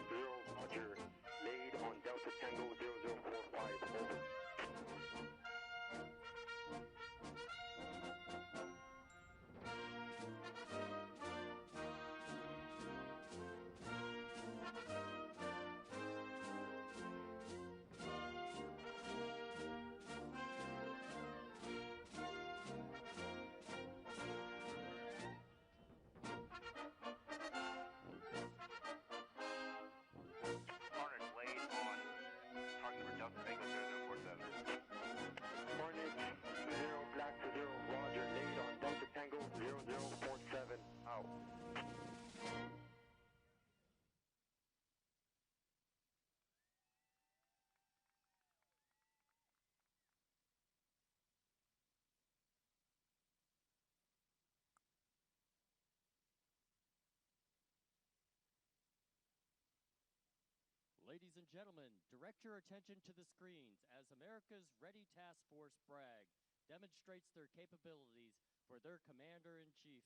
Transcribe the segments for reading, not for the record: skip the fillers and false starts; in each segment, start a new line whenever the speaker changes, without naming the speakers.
0, Roger. Laid on Delta Tango 0045, over.
Ladies and gentlemen, direct your attention to the screens as America's Ready Task Force Bragg demonstrates their capabilities for their Commander-in-Chief.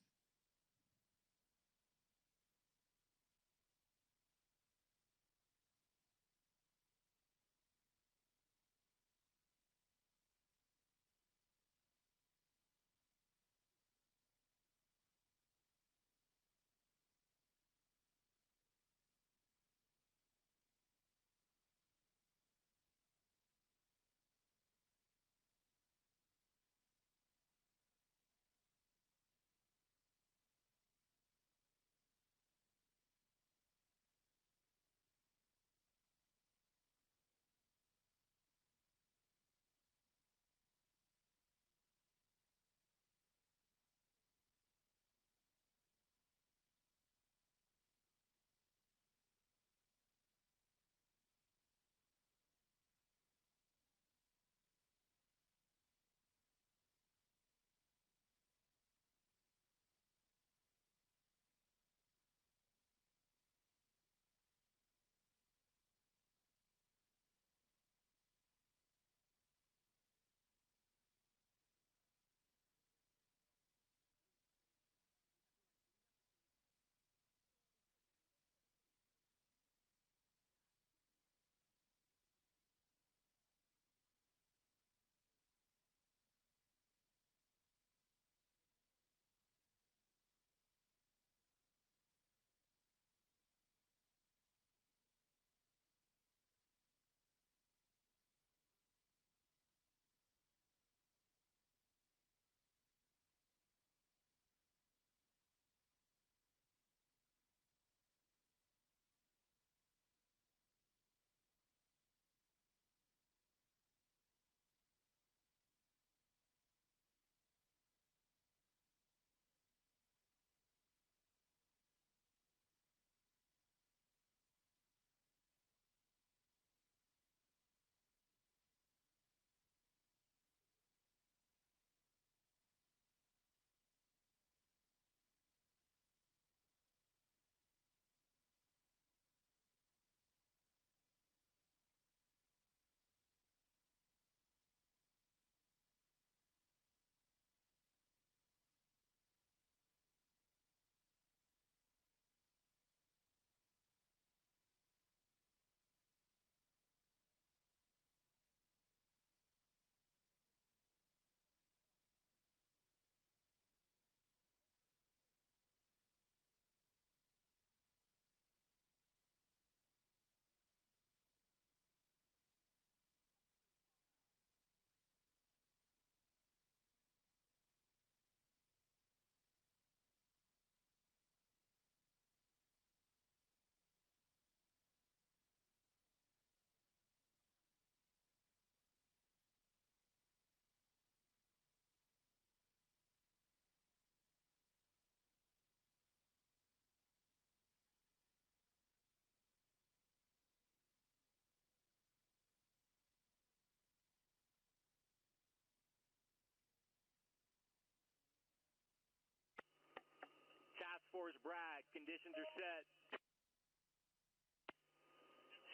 Task Force Bragg, conditions are set.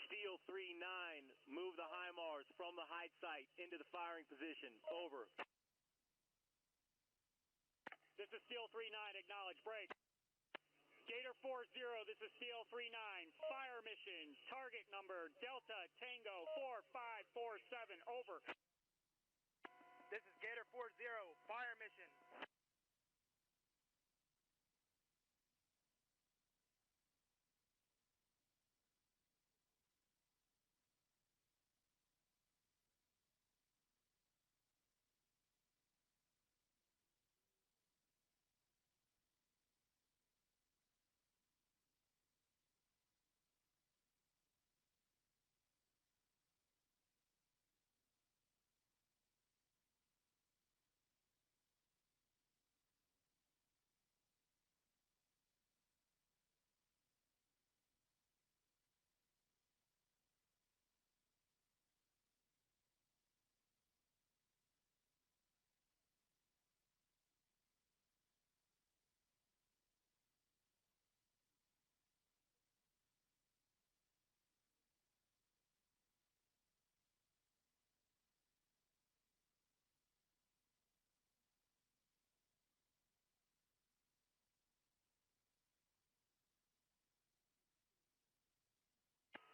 Steel 3-9, move the HIMARS from the hide site into the firing position. Over.
This is Steel 3-9, acknowledge, break.
Gator 40, this is Steel 39. Fire mission, target number Delta Tango 4547, over.
This is Gator 40, fire mission.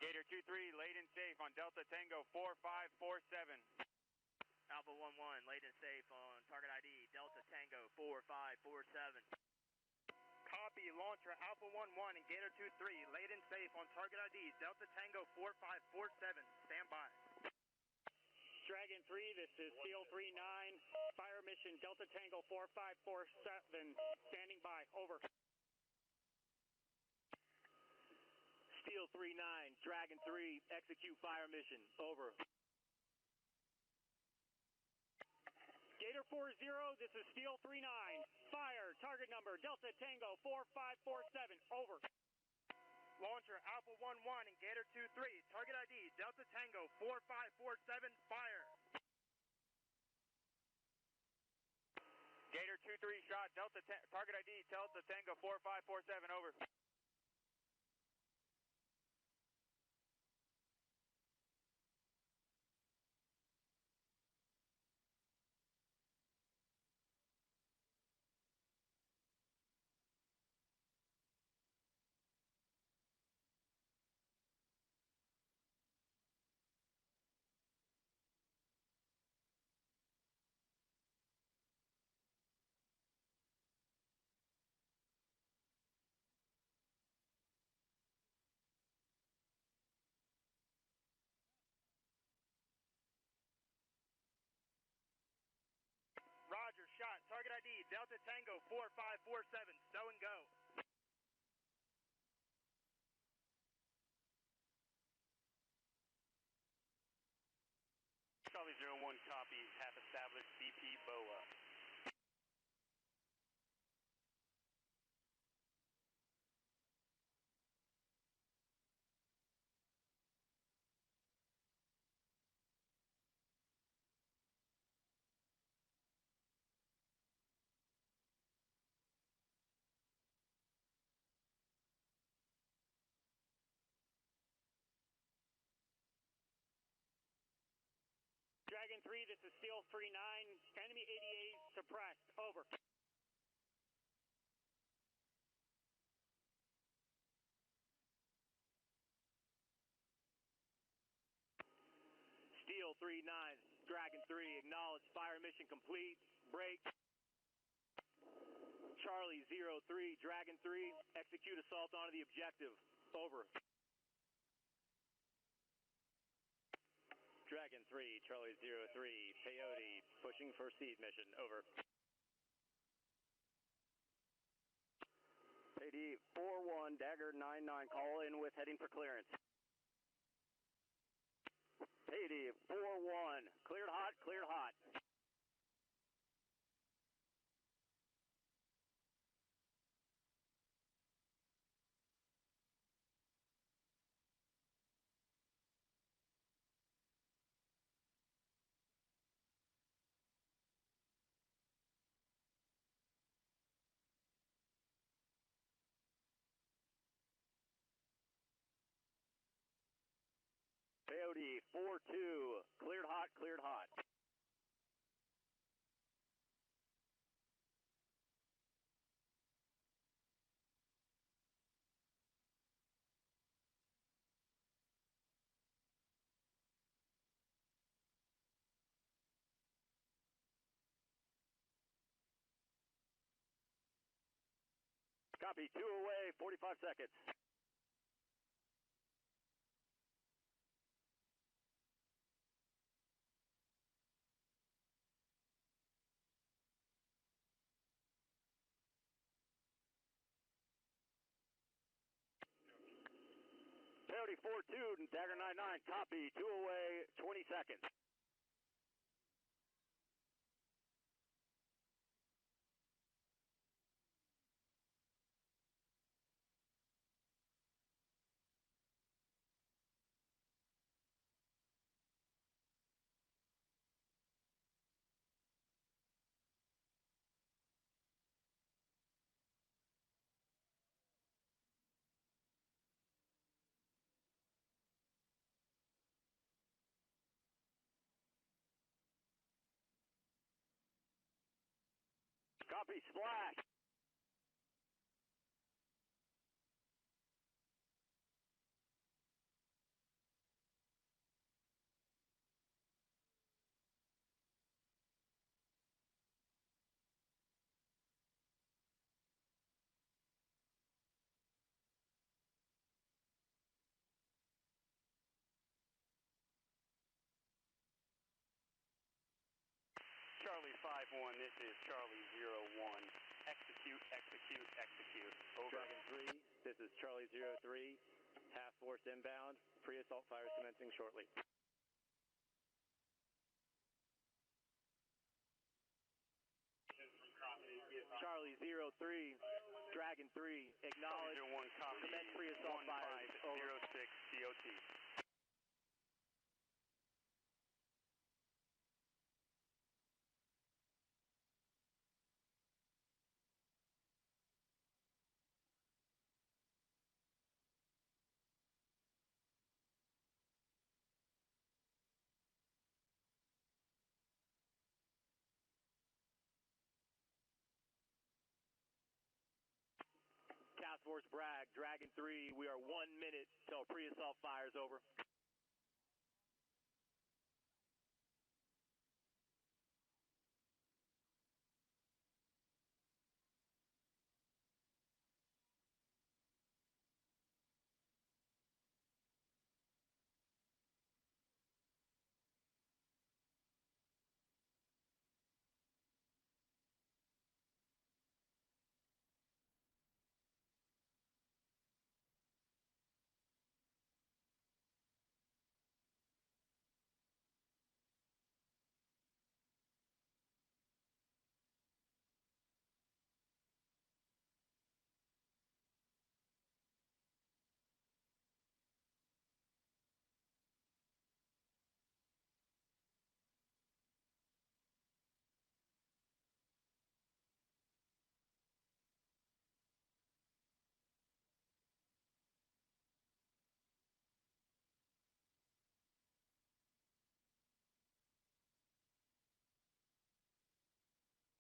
Gator 23, laid in safe on Delta Tango 4547.
Alpha 11, laid in safe on target ID Delta Tango 4547.
Copy, launcher Alpha 11 and Gator 23, laid in safe on target ID Delta Tango 4547. Stand by. Dragon 3, this is Steel 39. Fire mission Delta Tango 4547. Standing by. Over. Steel 39, Dragon 3, execute fire mission. Over. Gator 40, this is Steel 39. Fire, target number Delta Tango 4547. Over.
Launcher Alpha 11 and Gator 23, target ID Delta Tango 4547, fire.
Gator 23 shot, target ID Delta Tango 4547. Over.
Roger, shot, target ID Delta Tango 4547, stow and go.
Charlie 01 copy, have established BP BOA.
Dragon 3, this is Steel 39. Enemy 88 suppressed. Over.
Steel 39, Dragon 3, acknowledge fire mission complete. Break. Charlie 03, Dragon 3, execute assault onto the objective. Over.
Dragon 3, Charlie 03, Peyote, pushing for seed mission. Over.
AD 41, Dagger 99, call in with heading for clearance. AD 41, cleared hot, cleared hot. Peyote 42, cleared hot, cleared hot.
Copy, 2 away, 45 seconds. Coyote 4-2 and Dagger 9-9, copy, 2 away, 20 seconds. Copy, splash.
Charlie 5-1, this is Charlie 0-1. Execute, execute, execute. Over.
Dragon 3, this is Charlie 03, half force inbound, pre-assault fires commencing shortly. Charlie 03, Dragon 3, acknowledge,
Charlie 01, copy.
commence pre-assault fires, over.
1506 COT.
Task Force Bragg, Dragon 3, we are 1 minute till pre-assault fires, over.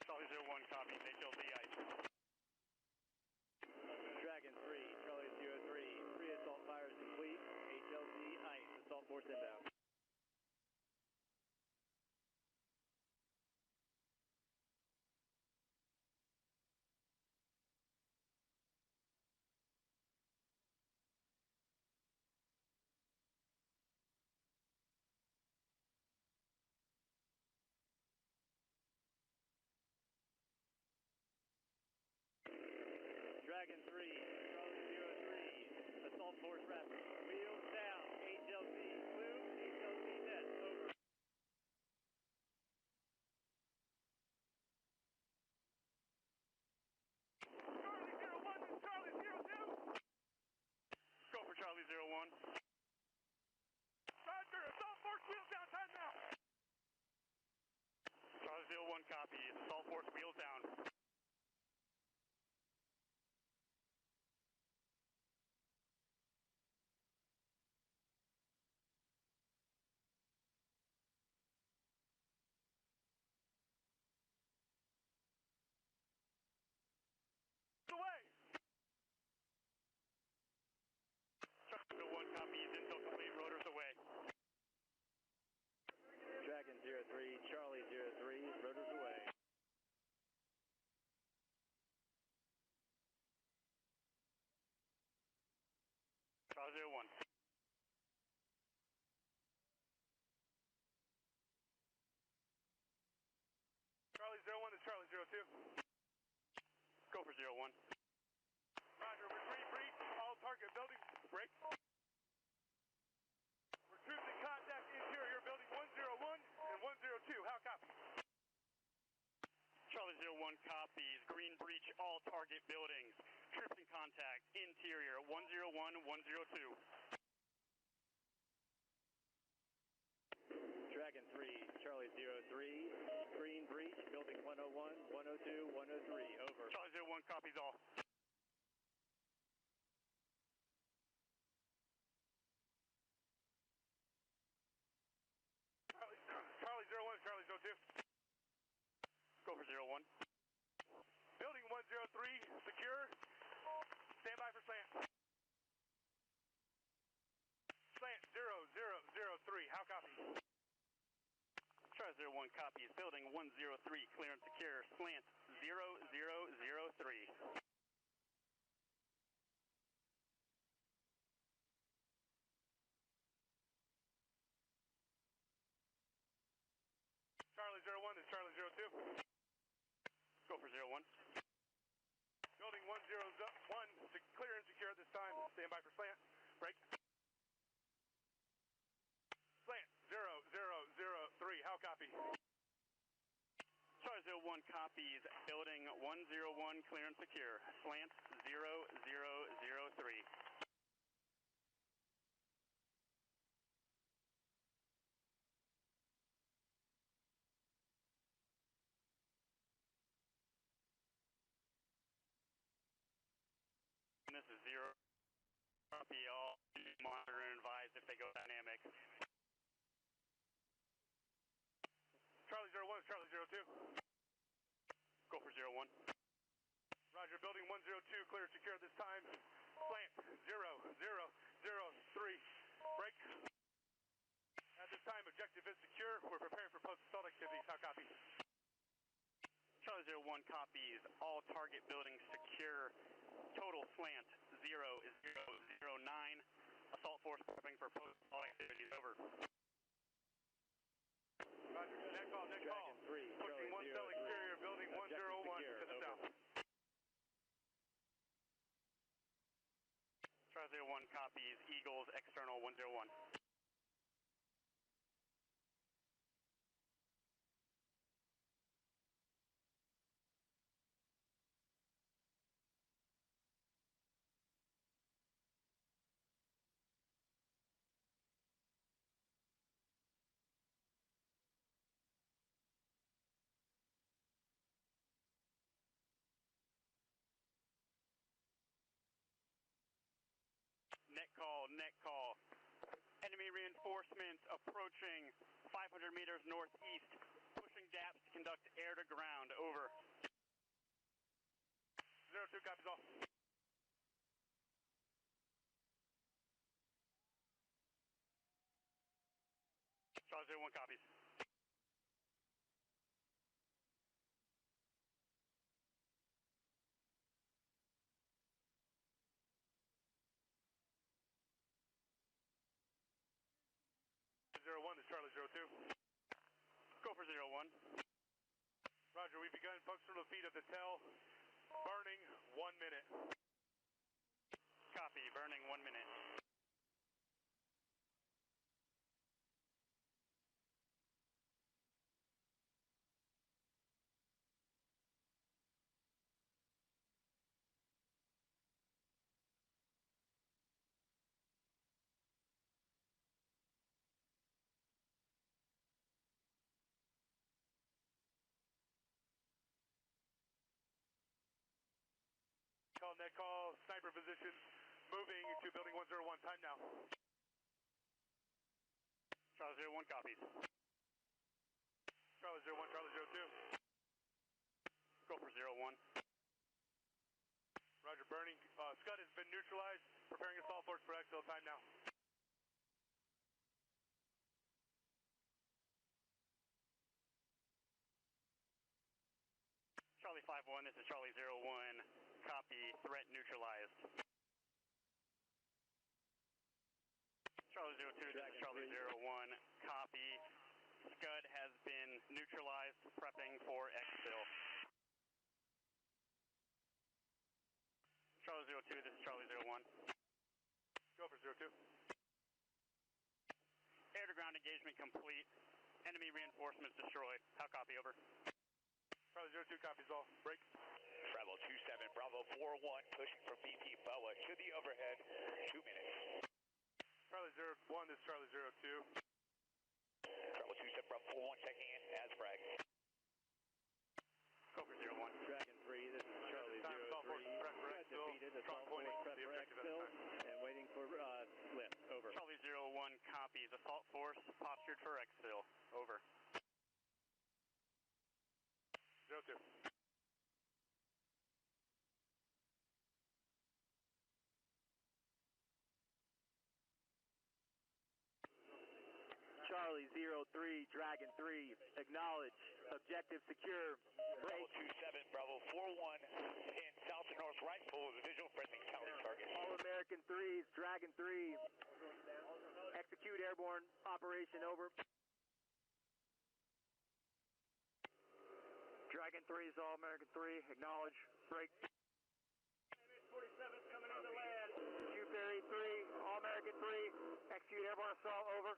Charlie 01, copy. HLZ ice.
Dragon 3, Charlie 03, pre-assault fires complete, HLZ ice, assault force inbound. Dragon 3, Charlie 03, assault force rapid, wheels down, HLZ blue, HLZ net, over.
Charlie 01, this is Charlie 02. Go for Charlie 01. Roger, assault force wheels down, time now. Charlie 01, copy. Assault force wheels down. Charlie 01. Charlie 01 to Charlie 02. Go for 01. Roger, retreat breach, all target buildings, break. We're troops in contact interior building 101 and 102, how copy? Charlie 01 copies, green breach, all target buildings. Troops in contact, interior 101, 102.
Dragon 3, Charlie 03, green breach, building 101, 102, 103, over.
Charlie 01 copies all. Charlie 01, Charlie 02. Go for 01. Building 103, secure. Stand by for slant. Slant 0003, how copy? Charlie 01 copies. Building 103, clear and secure. Slant 0003. Charlie 01 is Charlie 02. Go for 01. Building 101, clear and secure at this time. Stand by for slant. Break. Slant 0003, how copy? Charlie 01 copies. Building 101, clear and secure. Slant 0003. This is 0. Copy all. Monitor and advise if they go dynamic. Charlie 01 is Charlie 02. Go for 01. Roger, building 102, clear secure at this time. Slant 0003. Break. At this time, objective is secure. We're preparing for post-assault activities. How copy? Charlie 01 copies. All target buildings secure. Total slant 0 is 009. Assault force prepping for post-assault activities. Over. Roger, net call, net call.
Dragon 3,
Pushing one cell exterior, building 101 to the south. Charlie 01 copies. Eagles external 101. Net call, net call. Enemy reinforcements approaching 500 meters northeast, pushing gaps to conduct air to ground. Over. 02 copies all. Charlie 01 copies. Zero 01 is Charlie 02. Go for 01. Roger, we've begun functional defeat of the TEL. Burning 1 minute. Copy, burning 1 minute. Call, net call, sniper position, moving to building 101, time now. Charlie 01 copies. Charlie 01, Charlie 02. Go for 01. Roger, burning. Scud has been neutralized, preparing assault force for exfil, time now. Charlie 51, this is Charlie 01. Copy, threat neutralized. copy. Scud has been neutralized, prepping for exfil. Charlie 02, this is Charlie 01.
Go for 02.
Air-to-ground engagement complete. Enemy reinforcements destroyed. How copy, over?
Charlie 02 copies all. Break.
Bravo 27, Bravo 41, pushing from BP Boa to the overhead. 2 minutes.
Charlie 01, this is Charlie 02.
Bravo 27, Bravo 41, checking in as Bragg.
Go for 01.
Dragon 3, this is Charlie
Time is all forces prep for exfil.
defeated.
Strong
Assault
pointing.
force prep
The
for
objective at
exfil
the time.
and waiting for lift. Over.
Charlie 01 copies. Assault force postured for exfil. Over.
02.
Charlie 03, Dragon 3, acknowledge. Objective secure.
Bravo 27, Bravo 41, in south and north right full of the visual friendly counter target.
All American 3s, Dragon 3. Execute airborne operation, over. Dragon 3 is All American 3, acknowledge. Break. 47's coming in to land. Q Ferry 3, All American 3, execute airborne assault, over.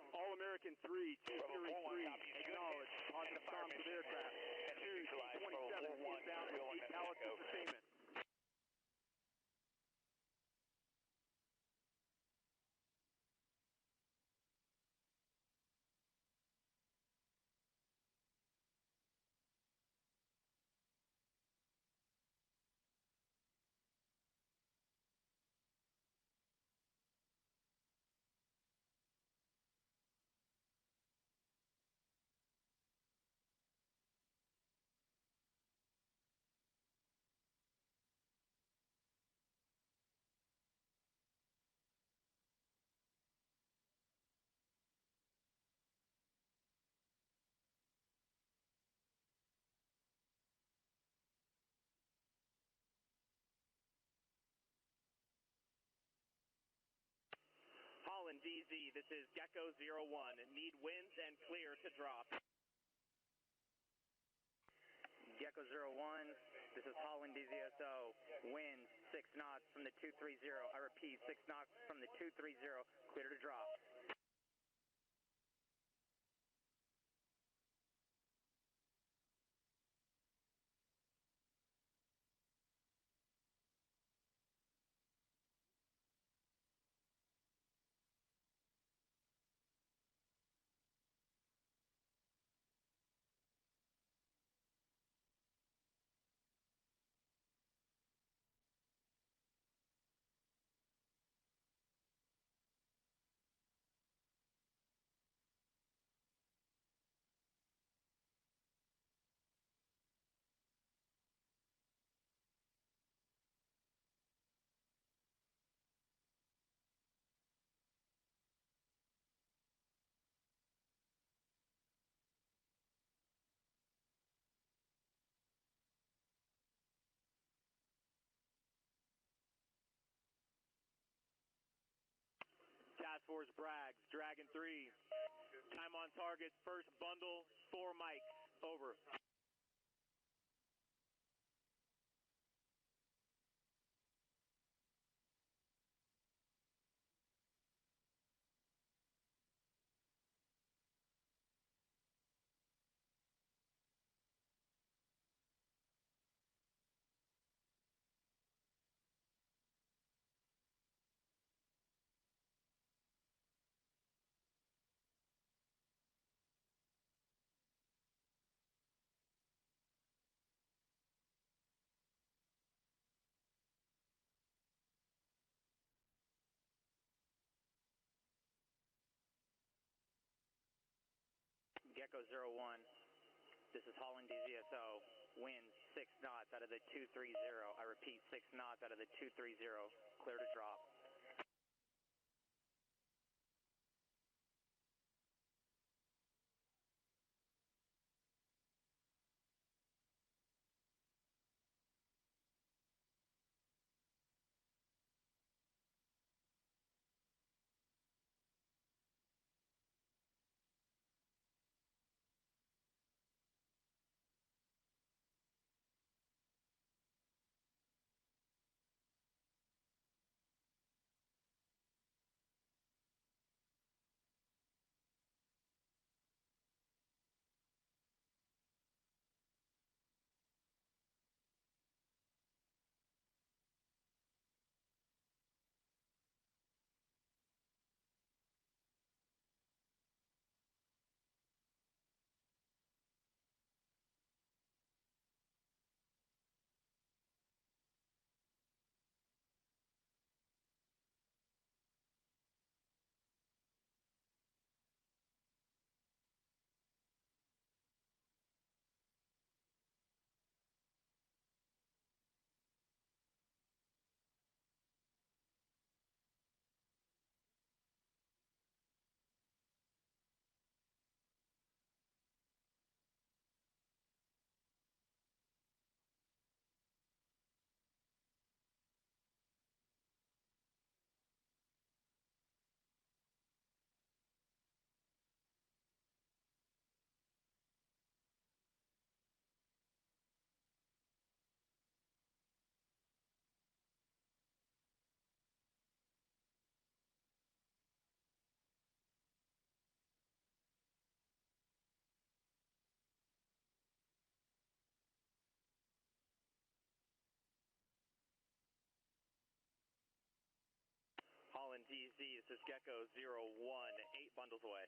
All American 3, Q Ferry 3, acknowledge. On the comms with aircraft. 2, T-27 inbound with deep pallets of sustainment. Holland DZ, this is Gecko 01. Need winds and clear to drop. Gecko 01, this is Holland DZSO. Winds 6 knots from the 230. I repeat, 6 knots from the 230. Clear to drop. Task Force Bragg, Dragon 3. Time on target, first bundle, 4 mics. Over. Gecko 01, this is Holland DZSO. Winds 6 knots out of the 230. I repeat, 6 knots out of the 230. Clear to drop. D, this is Gecko 01, 8 bundles away.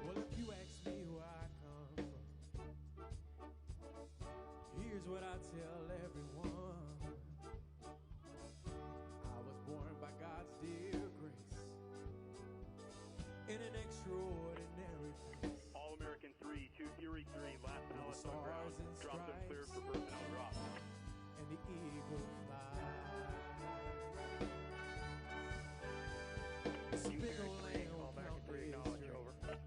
Well, if you ask me where I come from, here's what I tell everyone. I was born by God's dear grace in an extraordinary place.
All-American 3, 2 Fury 3, last pallets on ground.
Stars and
Drop them
stripes.
cleared for personnel drop.
And the eagle flies. This big old land won't count days straight.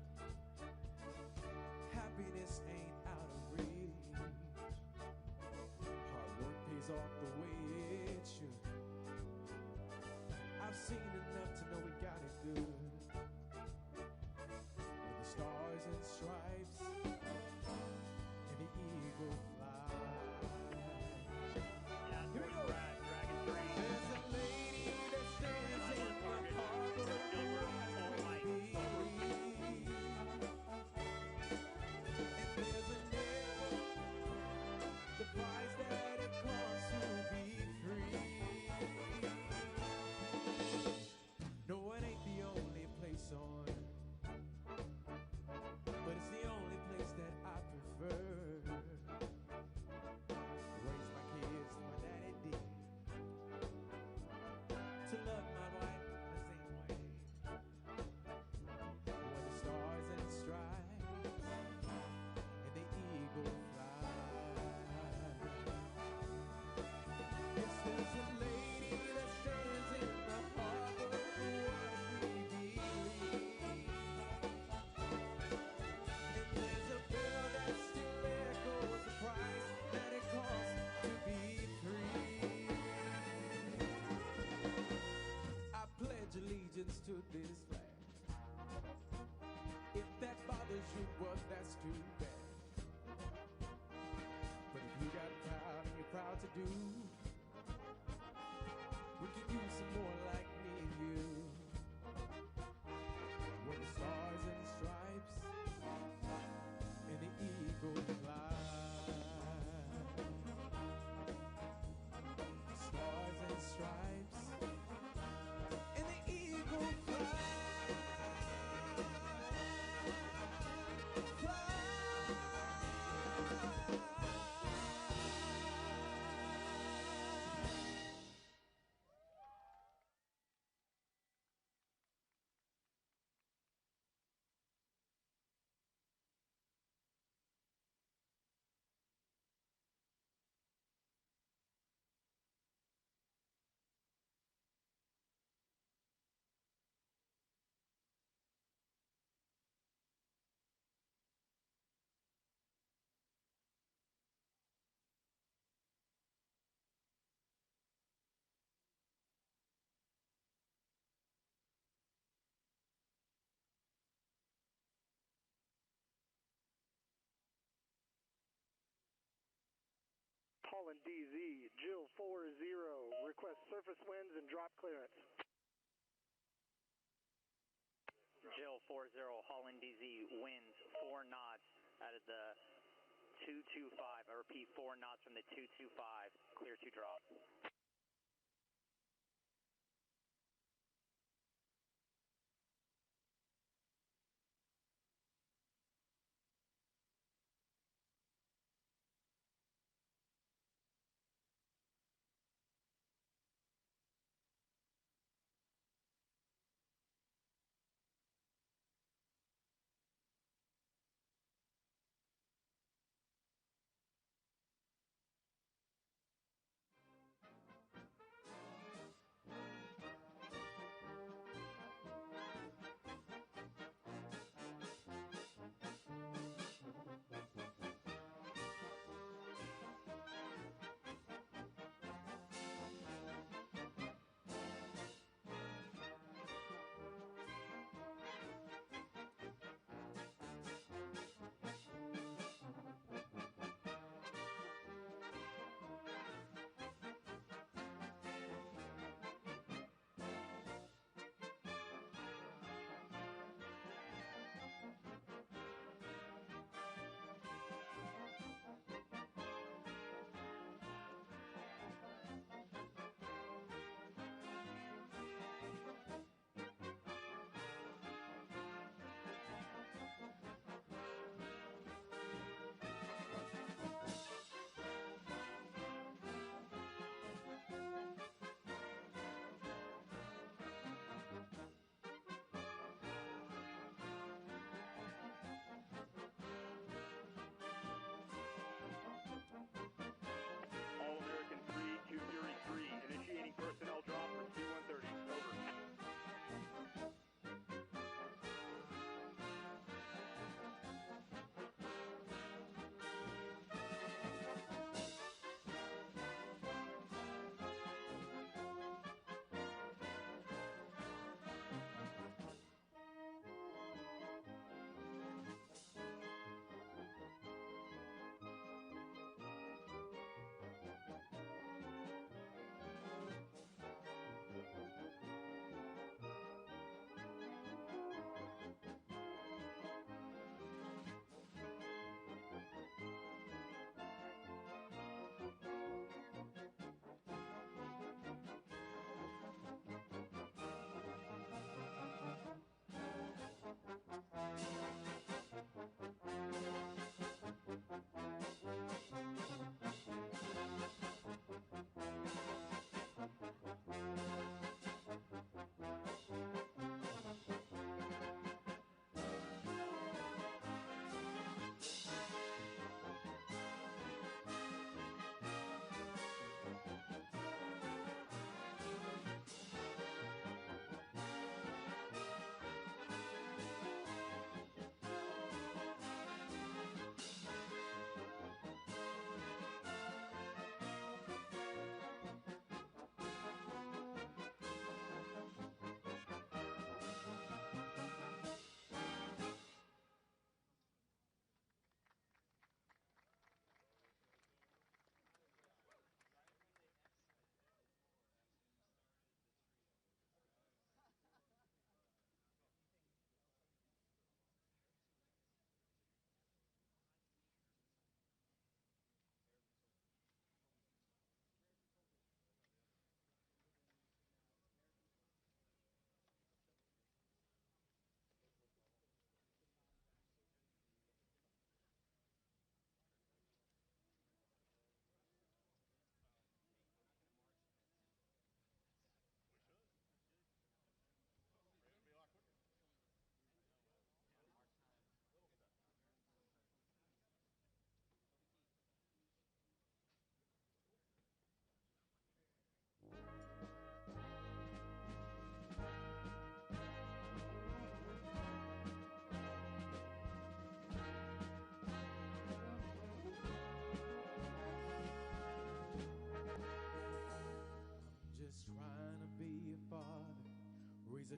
Happiness ain't out of reach. Hard work pays off the way it should. I've seen enough to know we got it good. With the stars and stripes and the eagle flies. Here we go.
Bragg, Dragon 3.
There's a lady that stands in the harbor of believe. And there's a nickel, the price that it costs to be free. No, it ain't the only place on earth, but it's the only place that I prefer. Raise my kids the my daddy did. To love my wife the same way. When the stars and stripes and the eagle flies. Yes, there's a lady that stands in the harbor of what we believe. And there's a bell that still echoes the price that it costs to be free. I pledge allegiance to this flag. If that bothers you, well, that's too bad. But if you got proud and you're proud to do, we could use some more like me and you. When the stars and stripes and the eagle fly. Stars and stripes and the eagle fly.
Holland DZ, Jill 40, request surface winds and drop clearance.
Jill 40, Holland DZ, winds 4 knots out of the 225. I repeat, 4 knots from the 225, clear to drop.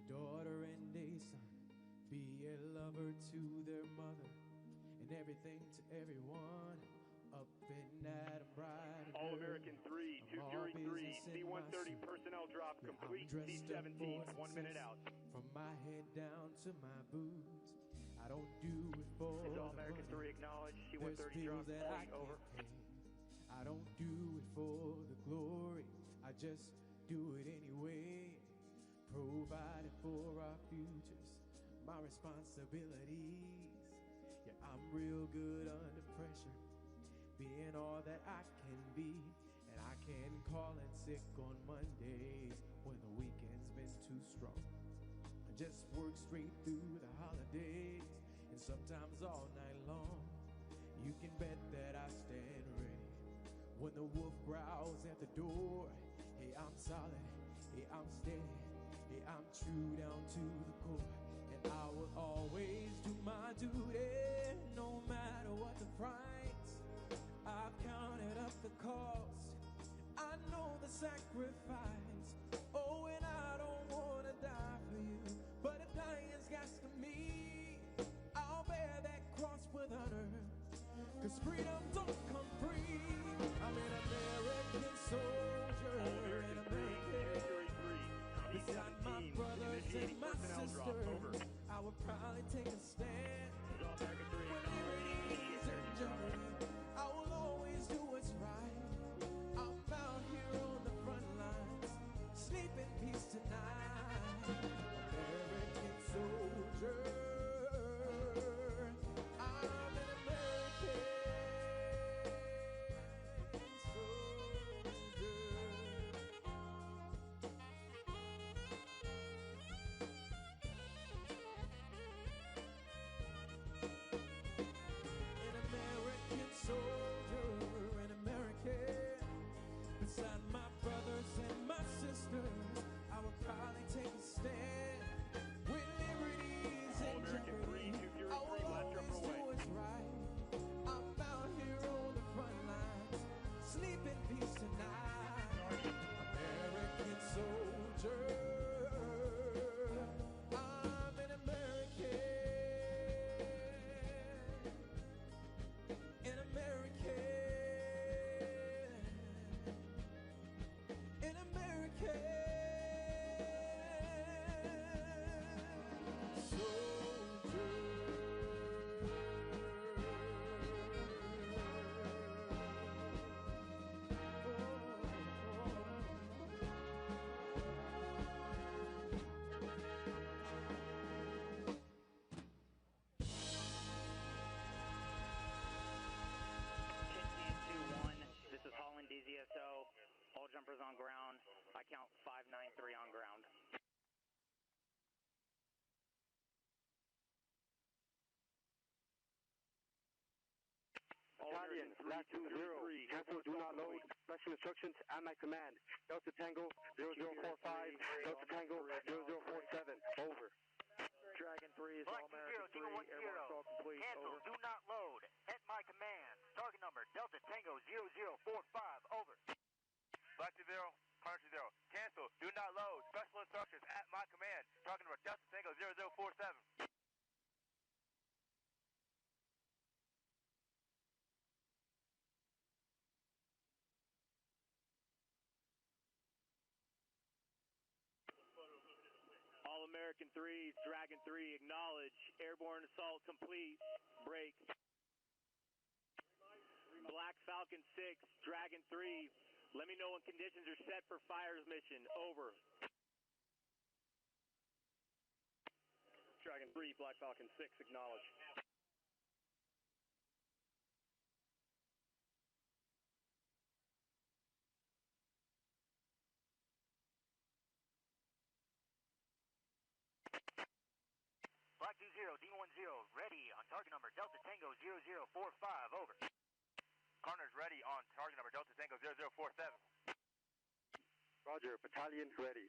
daughter and a son, be a lover to their mother, and everything to everyone. Up and at 'em bright and
All-American 3,
I'm all
203,
business in
C-130
my suit.
personnel drop
Yeah, I'm
complete,
dressed up
C-17,
for
1 minute
success.
out.
From my head down to my boots, I don't do it for
It's
the
All-American
money.
3 acknowledged,
There's
C-130
bills
drop
that I
complete, over.
can't pay. I don't do it for the glory, I just do it anyway. Providing for our futures, my responsibilities. Yeah, I'm real good under pressure, being all that I can be. And I can call in sick on Mondays when the weekend's been too strong. I just work straight through the holidays and sometimes all night long. You can bet that I stand ready when the wolf growls at the door. Hey, I'm solid, hey, I'm steady, hey, I'm true down to the core. And I will always do my duty, no matter what the price. I've counted up the cost, I know the sacrifice. Oh, and I don't wanna die for you, but if dying's got to me, I'll bear that cross with honor. Cause freedom don't come free. I'm an American soldier, an American. Beside my brothers and my sisters, I would probably take a stand. When liberty's in jeopardy, I will always do what's right. I'm out here on the front lines, sleep in peace tonight. American soldier, I'm an American soldier. An American soldier, an American. Beside my brothers and my sisters, I would probably take a stand. When liberty's in jeopardy, I will always do what's right. I'm out here on the front lines, sleep in peace tonight. American soldier, I'm an American. An American. An American soldier.
This is Holland DZSO. All jumpers on ground. I count 593 on ground.
Battalion, last 20, cancel, do not load, special instructions at my command. Delta Tango 0045, Delta Tango 0047, over.
Dragon 3 is
Black
All-American 3,
20,
Airborne assault complete,
cancel,
over.
do not load, at my command. Target number Delta Tango 0045, over.
Black 20, Hunter 20, cancel, do not load, special instructions at my command. Target number Delta Tango 0047.
All-American 3, Dragon 3, acknowledge. Airborne assault complete, break. Black Falcon 6, Dragon 3, let me know when conditions are set for fires mission, over. Dragon 3, Black Falcon 6, acknowledge.
Black 20, D10, ready on target number Delta Tango 0045, over.
Carter's ready on target number Delta Tango 0047.
Roger, battalion ready.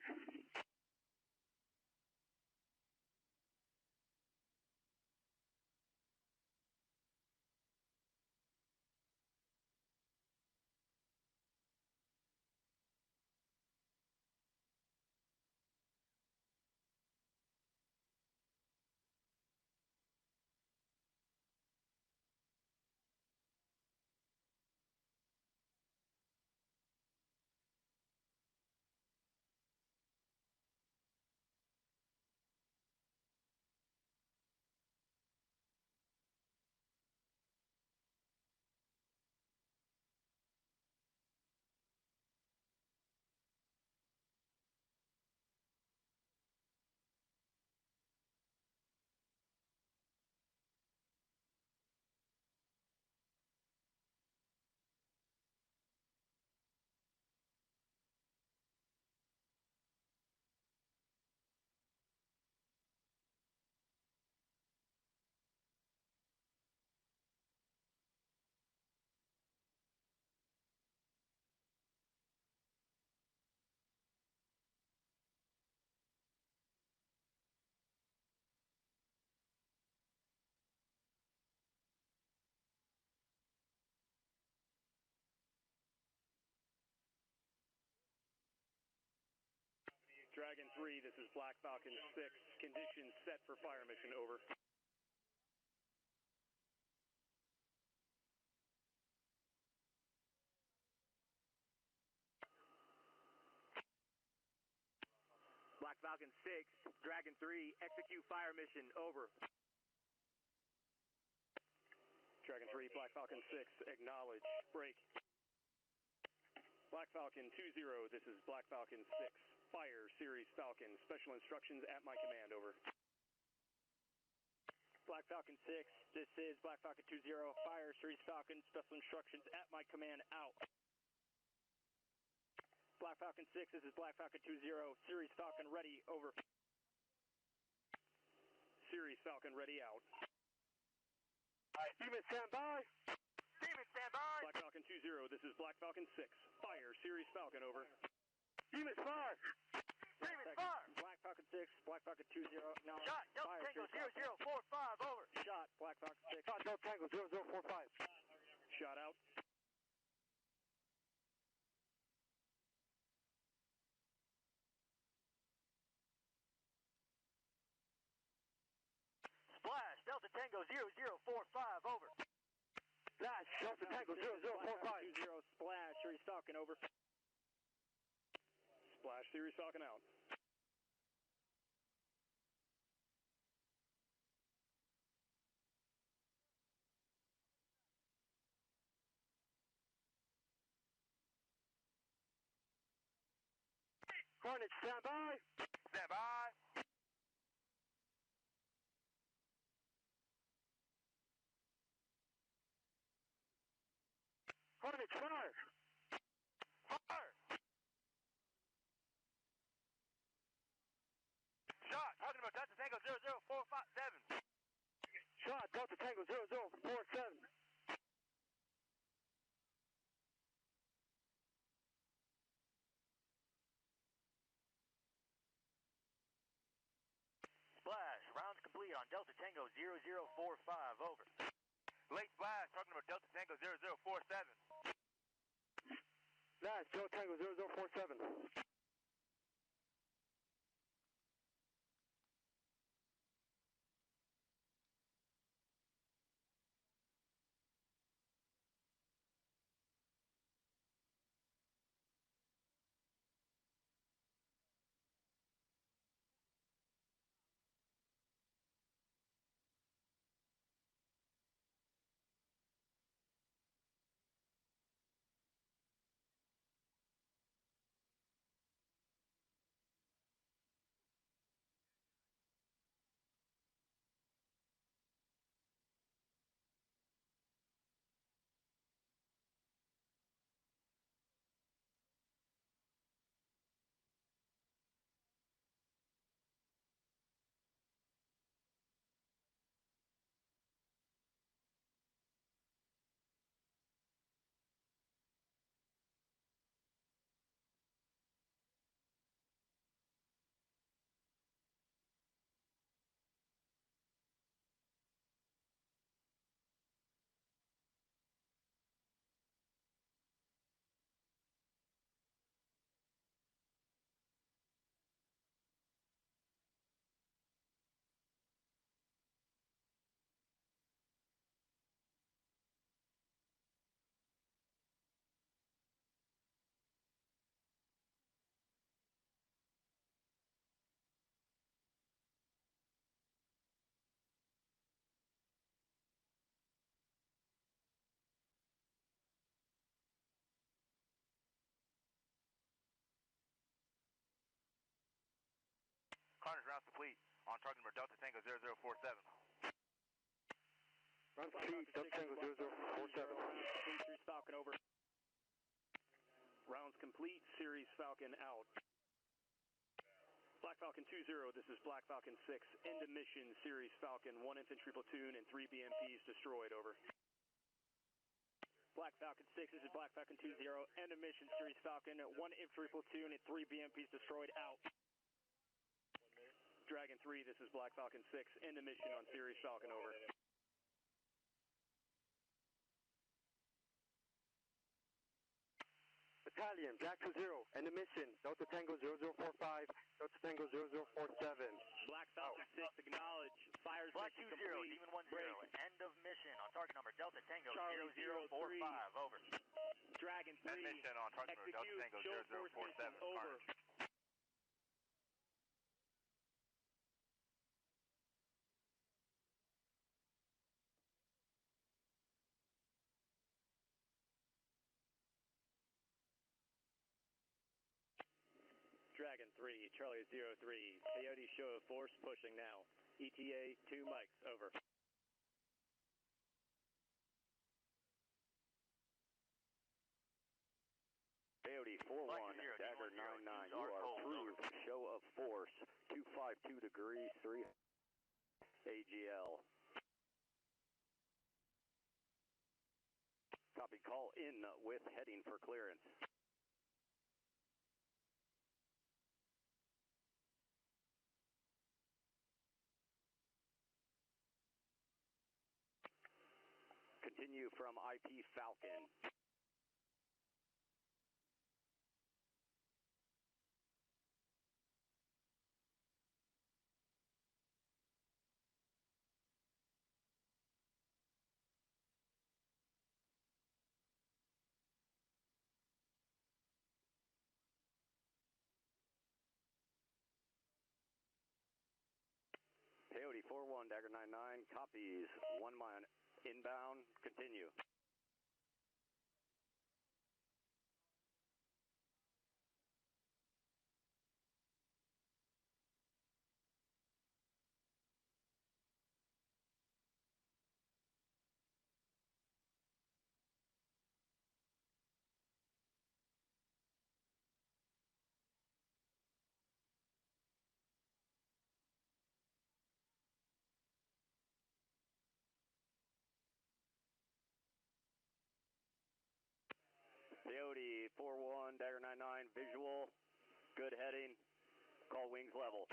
3, this is Black Falcon 6. Conditions set for fire mission, over.
Black Falcon 6, Dragon 3, execute fire mission, over.
Dragon 3, Black Falcon 6, acknowledge, break. Black Falcon 20, this is Black Falcon 6, fire, Series Falcon, special instructions at my command, over.
Black Falcon 6, this is Black Falcon 20, fire, Series Falcon, special instructions at my command, out. Black Falcon 6, this is Black Falcon 20, Series Falcon ready, over.
Series Falcon ready, out.
Demon, stand by. Demon, stand by.
Black Falcon 20, this is Black Falcon 6, fire, Series Falcon, over.
Demon, fire. Demon, fire.
Black Falcon 6, Black Falcon 20, now
Shot, Delta Tango 0045, over.
Shot, Black Falcon 6.
Shot, Delta Tango 0045. Shot out.
Splash, Delta Tango 0045, over.
Splash, Delta Tango 0045.
Splash, Series Falcon, over.
Splash, Series Falcon out.
Hornet, stand by. Stand by. Hornet, fire. Fire. Shot, talking about Delta Tango 00457.
Shot, Delta Tango 0047.
Splash, rounds complete on Delta Tango 0045, over.
Late splash, talking about Delta Tango 0047.
Splash, Delta Tango 0047.
Carnage rounds complete on target number Delta Tango 0047.
Round complete, Delta Tango 0047.
Series Falcon, over.
Rounds complete, Series Falcon out. Black Falcon 20, this is Black Falcon 6, end of mission, Series Falcon, 1 infantry platoon and 3 BMPs destroyed, over.
Black Falcon 6, this is Black Falcon 20, end of mission, Series Falcon, 1 infantry platoon and 3 BMPs destroyed, out.
Dragon 3, this is Black Falcon 6, end of mission on Series Falcon, over. Battalion, Jack 20, end of mission, Delta Tango 0045, Delta Tango 0047.
Black Falcon 6, acknowledge. Fires
Black
mission
20,
complete.
Demon 10,
Break.
end of mission on target number Delta Tango
Charlie
0045, over.
Dragon 3,
End mission on target number Delta
execute,
Tango
show force
0047,
mission, over.
Carnage.
Dragon 3, Charlie 03, Coyote show of force pushing now. ETA 2 mics, over.
Coyote 41, Dagger 99, you are approved. Show of force, 252 degrees, 3 AGL. Copy, call in with heading for clearance. Continue from IP Falcon. Coyote 41, Dagger 99, copies, 1 mile inbound, continue. Coyote 41, Dagger 99, visual, good heading, call wings level.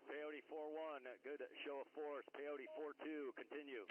Coyote 41, good show of force. Coyote 42, continue.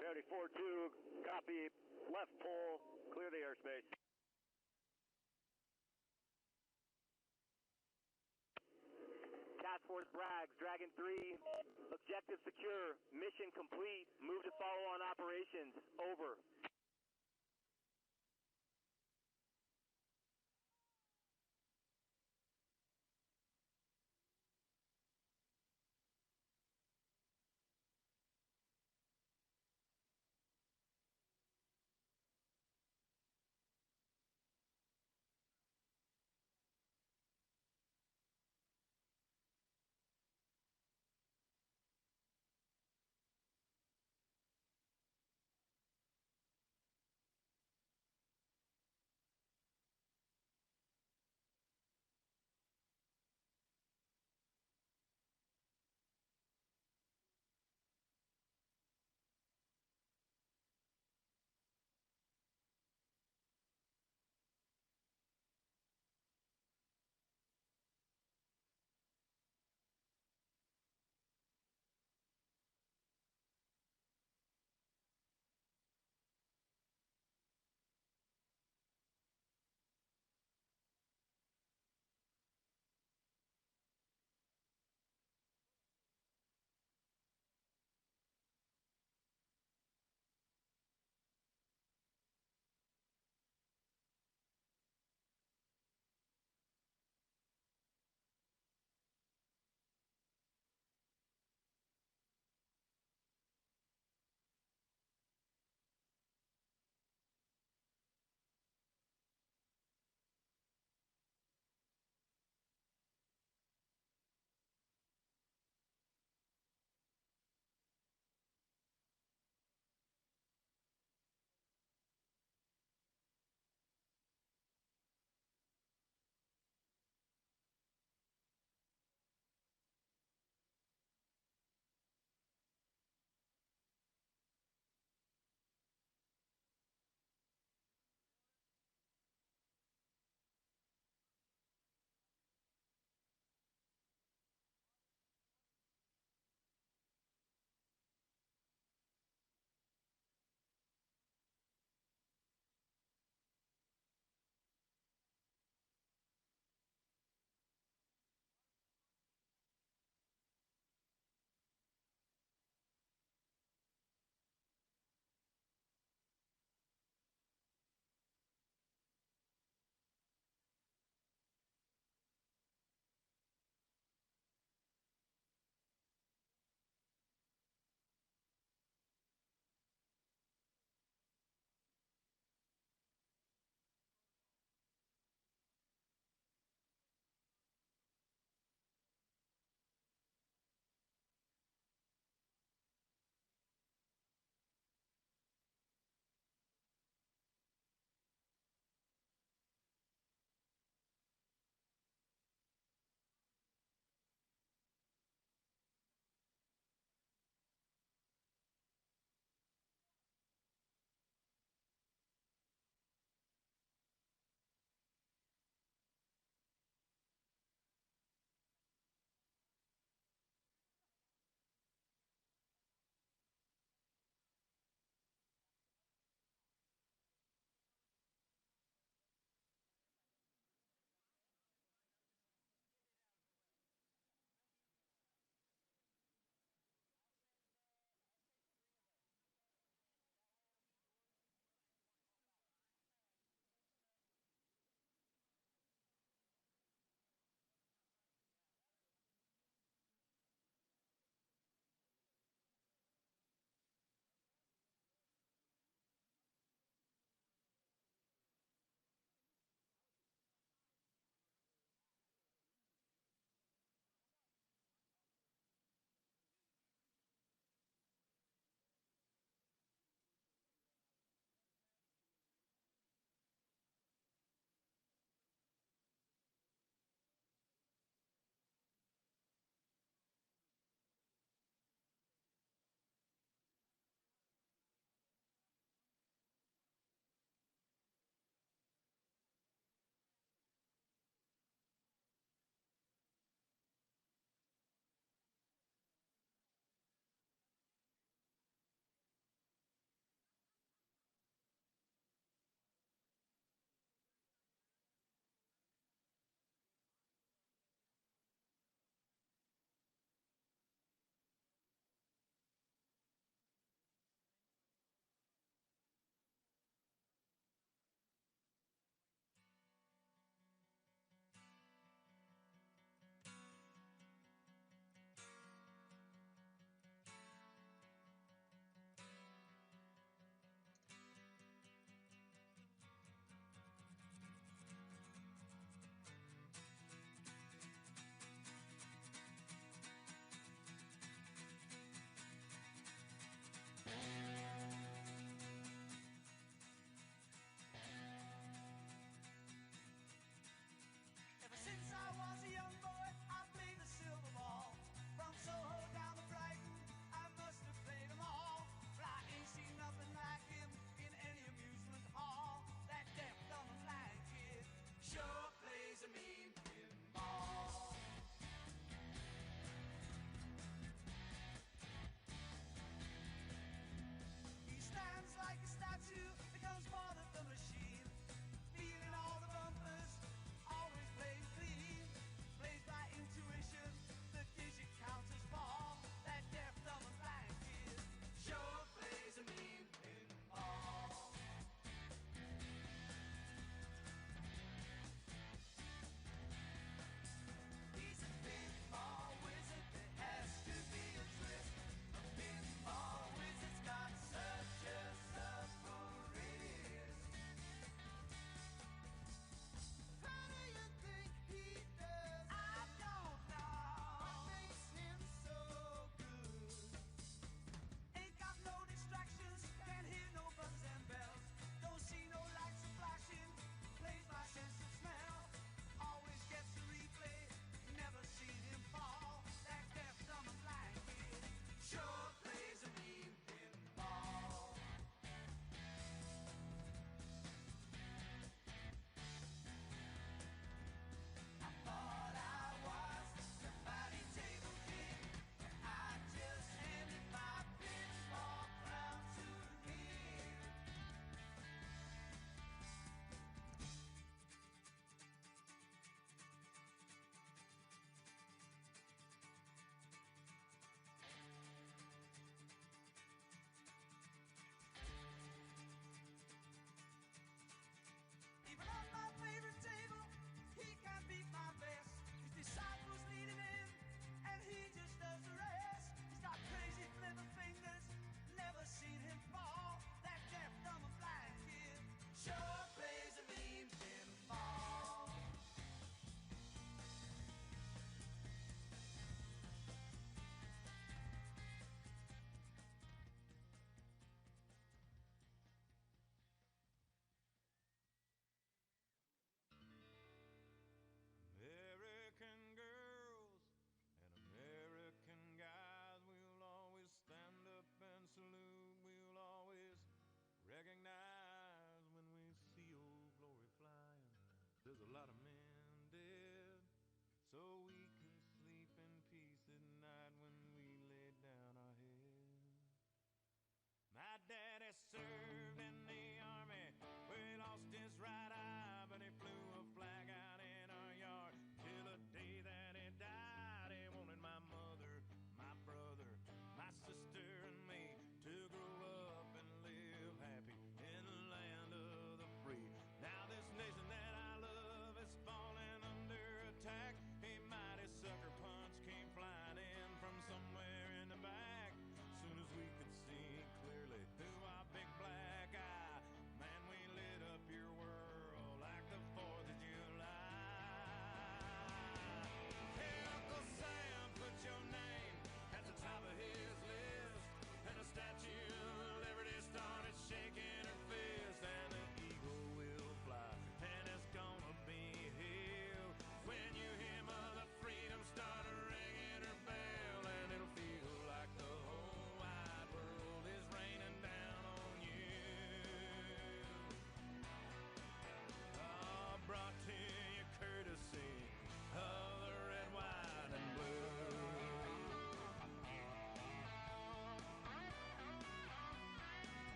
Coyote 42, copy, left pole, clear the airspace. Task Force Bragg, Dragon 3, objective secure, mission complete, move to follow on operations, over.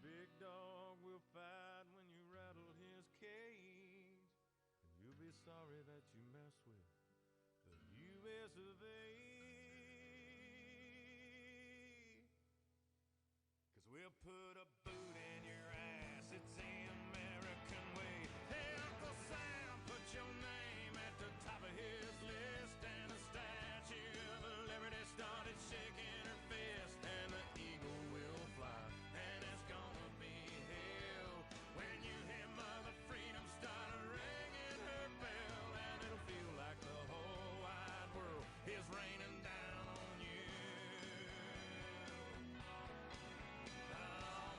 big dog will fight when you rattle his cage. And you'll be sorry that you messed with the U.S. of A. 'Cause we'll put a boot in your ass, it's the American way. Hey, Uncle Sam, put your name at the top of his list. And the Statue of Liberty started shaking her fist. And the eagle will fly, and it's gonna be hell when you hear Mother Freedom start ringing her bell. And it'll feel like the whole wide world is raining down on you. Oh,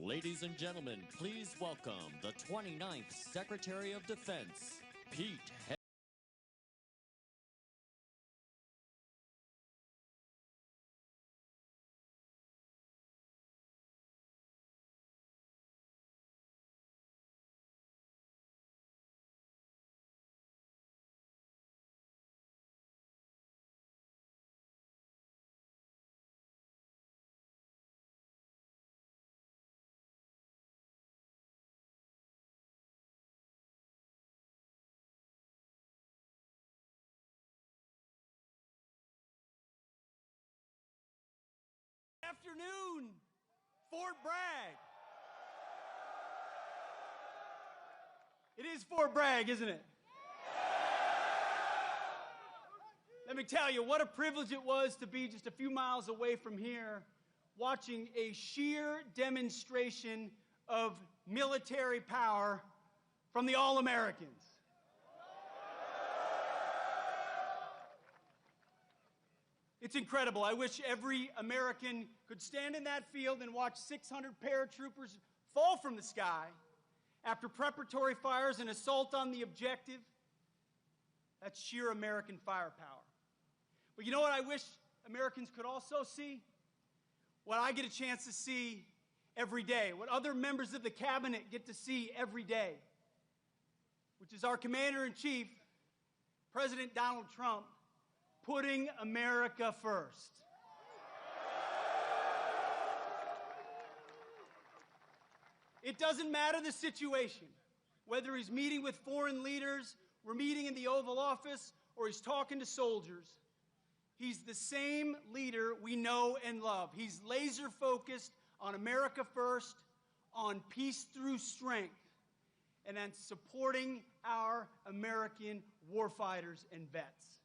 Ladies and gentlemen, please welcome the 29th Secretary of Defense, Pete Hegseth.
Afternoon, Fort Bragg. It is Fort Bragg, isn't it? Let me tell you what a privilege it was to be just a few miles away from here, watching a sheer demonstration of military power from the All-Americans. It's incredible. I wish every American could stand in that field and watch 600 paratroopers fall from the sky after preparatory fires and assault on the objective. That's sheer American firepower. But you know what I wish Americans could also see? What I get a chance to see every day, what other members of the cabinet get to see every day, which is our Commander-in-Chief, President Donald Trump, putting America first. It doesn't matter the situation, whether he's meeting with foreign leaders, we're meeting in the Oval Office, or he's talking to soldiers. He's the same leader we know and love. He's laser focused on America first, on peace through strength, and on supporting our American warfighters and vets.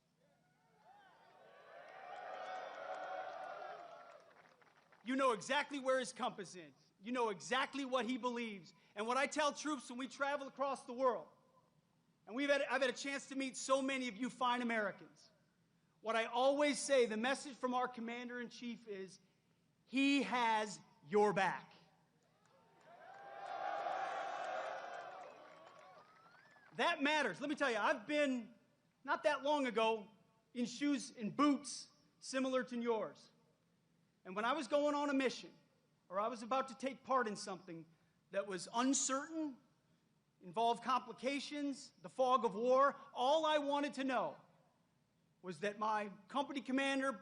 You know exactly where his compass is. You know exactly what he believes. And what I tell troops when we travel across the world, and I've had a chance to meet so many of you fine Americans, what I always say, the message from our Commander-in-Chief is, he has your back. That matters. Let me tell you, I've been, not that long ago, in shoes and boots similar to yours. And when I was going on a mission, or I was about to take part in something that was uncertain, involved complications, the fog of war, all I wanted to know was that my company commander,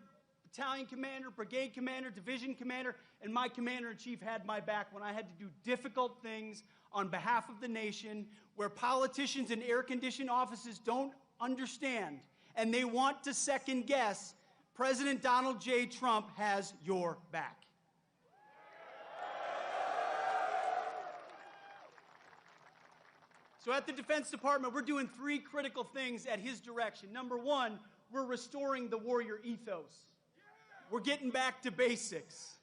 battalion commander, brigade commander, division commander, and my Commander-in-Chief had my back when I had to do difficult things on behalf of the nation, where politicians in air-conditioned offices don't understand, and they want to second-guess. President Donald J. Trump has your back. So at the Defense Department, we're doing three critical things at his direction. Number one, we're restoring the warrior ethos. We're getting back to basics.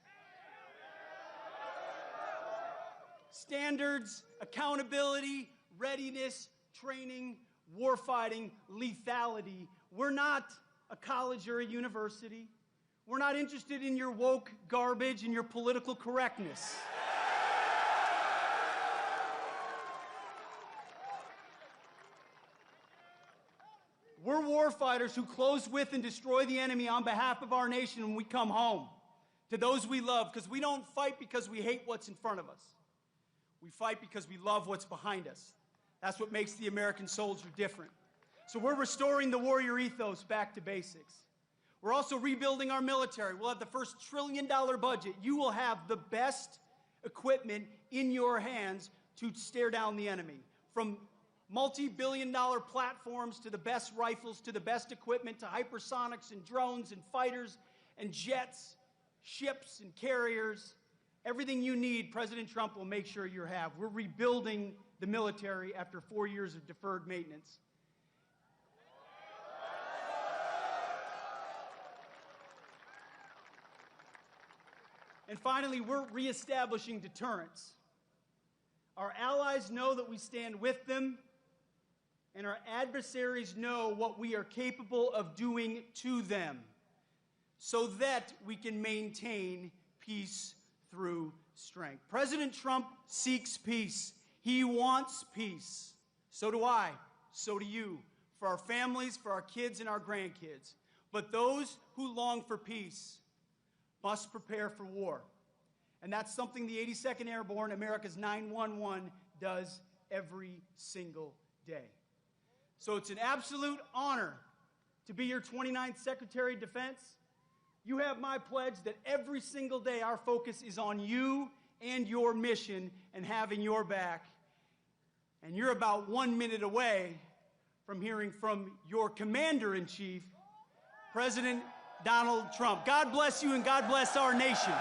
Standards, accountability, readiness, training, warfighting, lethality. We're not a college or a university. We're not interested in your woke garbage and your political correctness. We're warfighters who close with and destroy the enemy on behalf of our nation when we come home to those we love, because we don't fight because we hate what's in front of us. We fight because we love what's behind us. That's what makes the American soldier different. So we're restoring the warrior ethos back to basics. We're also rebuilding our military. We'll have the first $1 trillion budget. You will have the best equipment in your hands to stare down the enemy. From multi-billion-dollar platforms to the best rifles to the best equipment to hypersonics and drones and fighters and jets, ships and carriers. Everything you need, President Trump will make sure you have. We're rebuilding the military after 4 years of deferred maintenance. And finally, we're reestablishing deterrence. Our allies know that we stand with them, and our adversaries know what we are capable of doing to them, so that we can maintain peace through strength. President Trump seeks peace. He wants peace. So do I. So do you. For our families, for our kids and our grandkids. But those who long for peace must prepare for war. And that's something the 82nd Airborne, America's 911, does every single day. So it's an absolute honor to be your 29th Secretary of Defense. You have my pledge that every single day our focus is on you and your mission and having your back. And you're about 1 minute away from hearing from your Commander-in-Chief, President Donald Trump. God bless you and God bless our nation.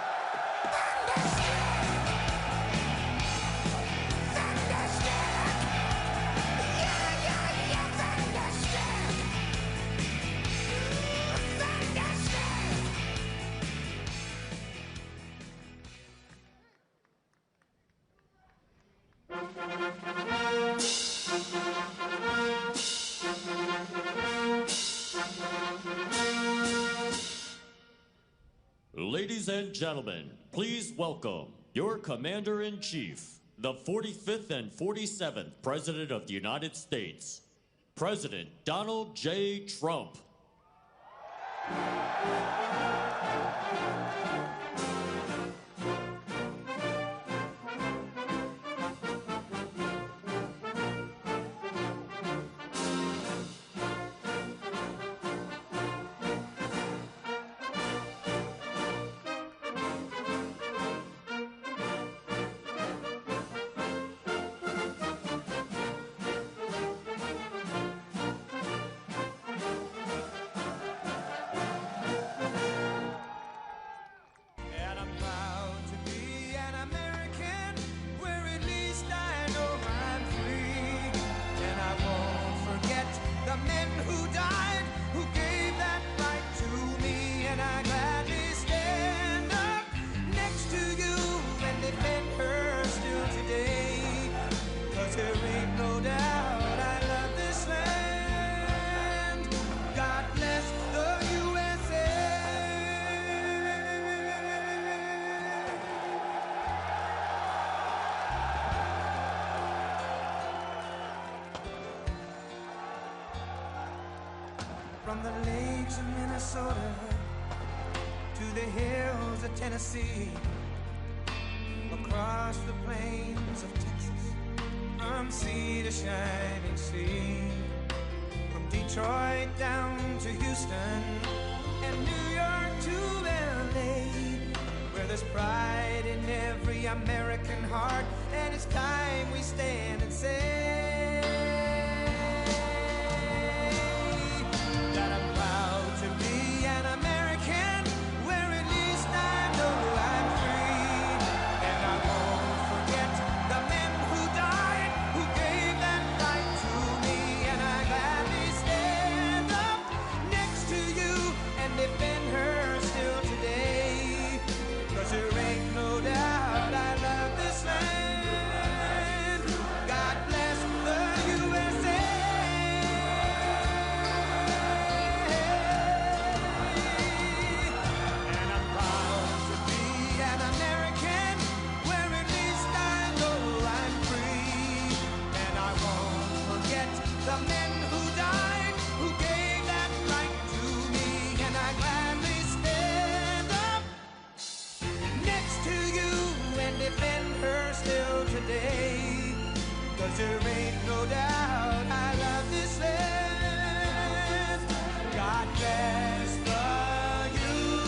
Ladies and gentlemen, please welcome your Commander-in-Chief, the 45th and 47th President of the United States, President Donald J. Trump.
From the lakes of Minnesota to the hills of Tennessee, across the plains of Texas, from sea to shining sea, from Detroit down to Houston and New York to LA, where there's pride in every American heart, and it's time we stand and say that I'm proud to be an American, where at least I know I'm free. And I won't forget the men who died, who gave that right to me. And I gladly stand up next to you and defend her still today. 'Cause there ain't no doubt I love this land. God bless the USA. The men who died, who gave that right to me, and I gladly stand up next to you and defend her still today. 'Cause there ain't no doubt I love this land. God bless the USA.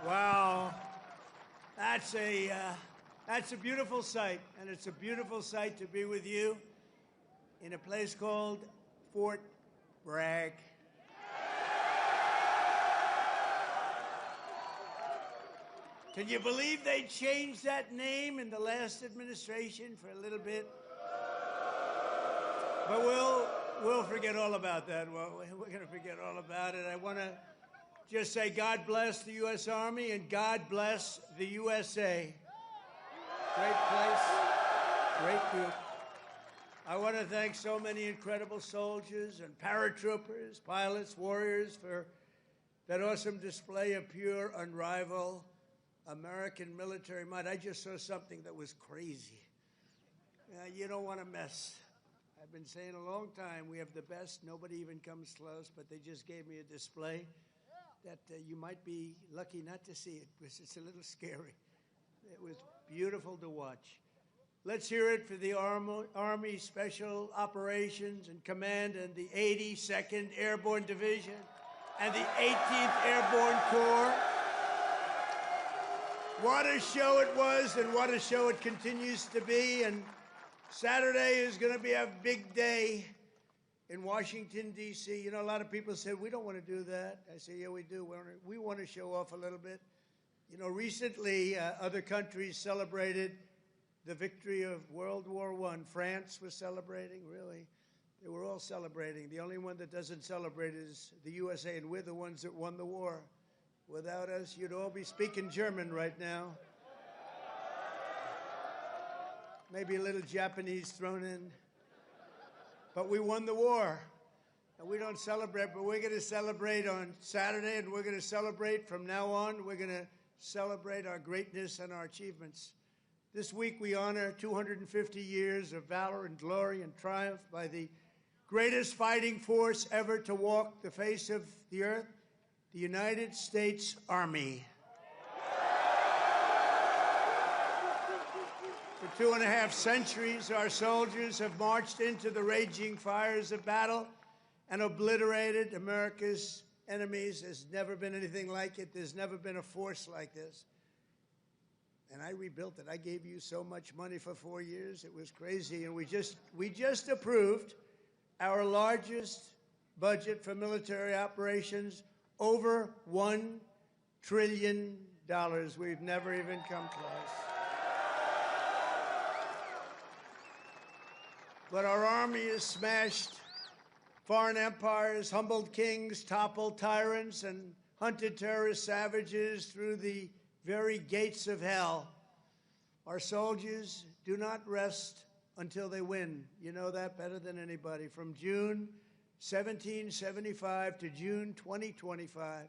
Wow, That's a beautiful sight, and it's a beautiful sight to be with you in a place called Fort Bragg. Can you believe they changed that name in the last administration for a little bit? But we'll forget all about that. Well, we're going to forget all about it. I want to just say God bless the U.S. Army and God bless the USA. Great place, great group. I want to thank so many incredible soldiers and paratroopers, pilots, warriors for that awesome display of pure, unrivaled American military might. I just saw something that was crazy. You don't want to mess. I've been saying a long time, we have the best. Nobody even comes close, but they just gave me a display that you might be lucky not to see it because it's a little scary. It was beautiful to watch. Let's hear it for the Army Special Operations and Command and the 82nd Airborne Division and the 18th Airborne Corps. What a show it was and what a show it continues to be. And Saturday is going to be a big day in Washington, D.C. You know, a lot of people said, we don't want to do that. I say, yeah, we do. We want to show off a little bit. You know, recently, other countries celebrated the victory of World War I. France was celebrating, really. They were all celebrating. The only one that doesn't celebrate is the USA, and we're the ones that won the war. Without us, you'd all be speaking German right now. Maybe a little Japanese thrown in. But we won the war. And we don't celebrate, but we're going to celebrate on Saturday, and we're going to celebrate from now on. We're going to celebrate our greatness and our achievements. This week we honor 250 years of valor and glory and triumph by the greatest fighting force ever to walk the face of the earth, the United States Army. For 2.5 centuries, our soldiers have marched into the raging fires of battle and obliterated America's enemies. There's never been anything like it. There's never been a force like this. And I rebuilt it. I gave you so much money for 4 years. It was crazy. And we just approved our largest budget for military operations, over $1 trillion. We've never even come close. But our army has smashed foreign empires, humbled kings, toppled tyrants, and hunted terrorist savages through the very gates of hell. Our soldiers do not rest until they win. You know that better than anybody. From June 1775 to June 2025,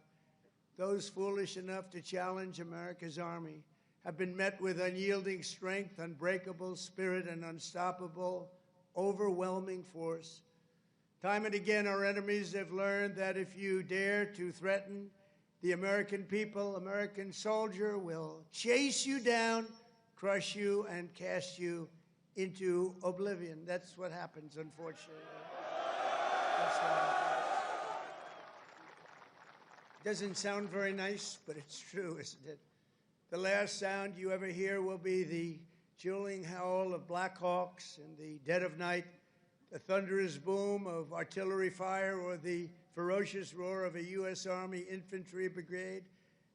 those foolish enough to challenge America's army have been met with unyielding strength, unbreakable spirit, and unstoppable, overwhelming force. Time and again, our enemies have learned that if you dare to threaten the American people, American soldier will chase you down, crush you, and cast you into oblivion. That's what happens, unfortunately. That's what happens. Doesn't sound very nice, but it's true, isn't it? The last sound you ever hear will be the dueling howl of Black Hawks in the dead of night, the thunderous boom of artillery fire, or the ferocious roar of a U.S. Army infantry brigade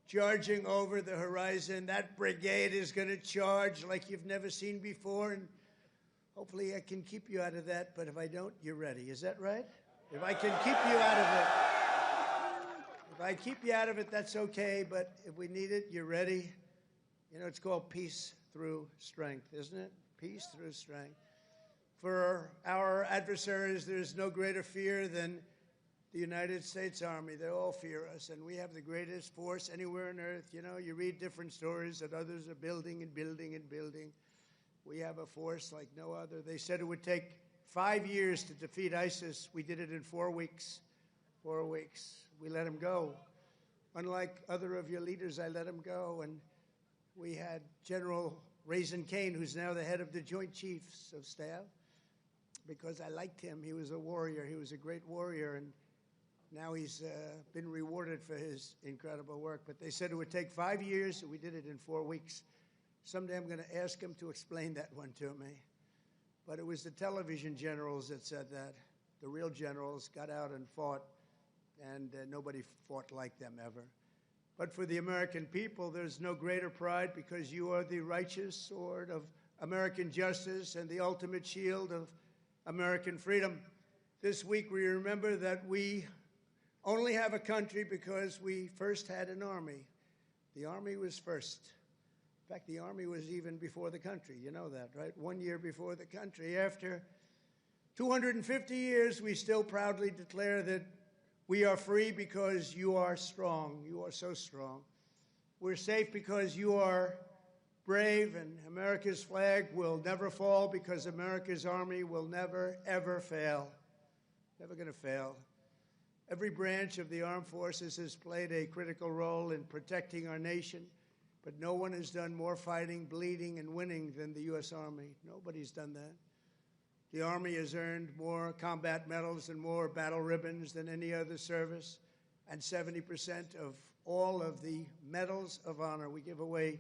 charging over the horizon. That brigade is going to charge like you've never seen before, and hopefully I can keep you out of that, but if I don't, you're ready. Is that right? If I can keep you out of it. If I keep you out of it, that's okay, but if we need it, you're ready. You know, it's called peace through strength, isn't it? Peace through strength. For our adversaries, there's no greater fear than the United States Army. They all fear us, and we have the greatest force anywhere on earth. You know, you read different stories that others are building and building and building. We have a force like no other. They said it would take 5 years to defeat ISIS. We did it in 4 weeks. 4 weeks. We let him go. Unlike other of your leaders, I let him go. And we had General Raisin Kane, who's now the head of the Joint Chiefs of Staff, because I liked him. He was a warrior. He was a great warrior. And now he's been rewarded for his incredible work. But they said it would take 5 years, and we did it in 4 weeks. Someday I'm going to ask him to explain that one to me. But it was the television generals that said that. The real generals got out and fought, and nobody fought like them ever. But for the American people, there's no greater pride because you are the righteous sword of American justice and the ultimate shield of American freedom. This week we remember that we only have a country because we first had an army. The army was first. In fact, the army was even before the country. You know that, right? 1 year before the country. After 250 years, we still proudly declare that we are free because you are strong. You are so strong. We're safe because you are brave, and America's flag will never fall because America's army will never, ever fail. Never going to fail. Every branch of the armed forces has played a critical role in protecting our nation, but no one has done more fighting, bleeding, and winning than the U.S. Army. Nobody's done that. The Army has earned more combat medals and more battle ribbons than any other service, and 70% of all of the medals of honor. We give away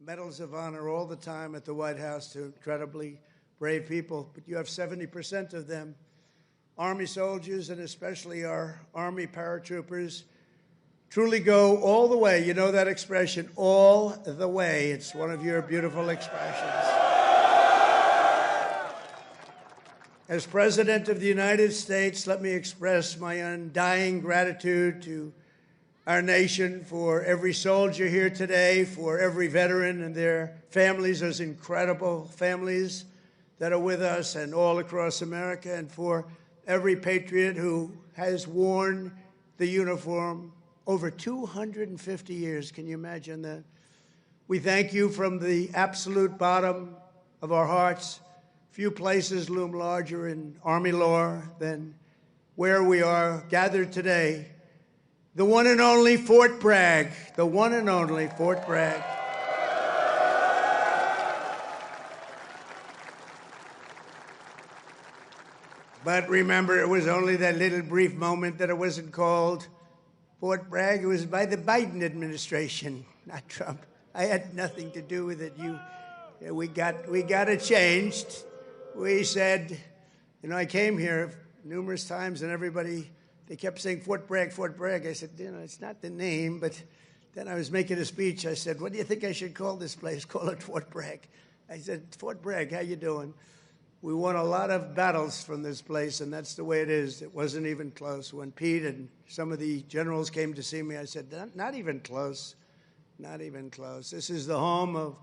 medals of honor all the time at the White House to incredibly brave people, but you have 70% of them. Army soldiers, and especially our Army paratroopers, truly go all the way. You know that expression, all the way. It's one of your beautiful expressions. As President of the United States, let me express my undying gratitude to our nation for every soldier here today, for every veteran and their families, those incredible families that are with us and all across America, and for every patriot who has worn the uniform over 250 years. Can you imagine that? We thank you from the absolute bottom of our hearts. Few places loom larger in Army lore than where we are gathered today. The one and only Fort Bragg. The one and only Fort Bragg. But remember, it was only that little brief moment that it wasn't called Fort Bragg. It was by the Biden administration, not Trump. I had nothing to do with it. We got it changed. We said, you know, I came here numerous times and everybody, they kept saying Fort Bragg, Fort Bragg. I said, you know, it's not the name, but then I was making a speech. I said, what do you think I should call this place? Call it Fort Bragg. I said, Fort Bragg, how you doing? We won a lot of battles from this place, and that's the way it is. It wasn't even close. When Pete and some of the generals came to see me, I said, not even close, not even close. This is the home of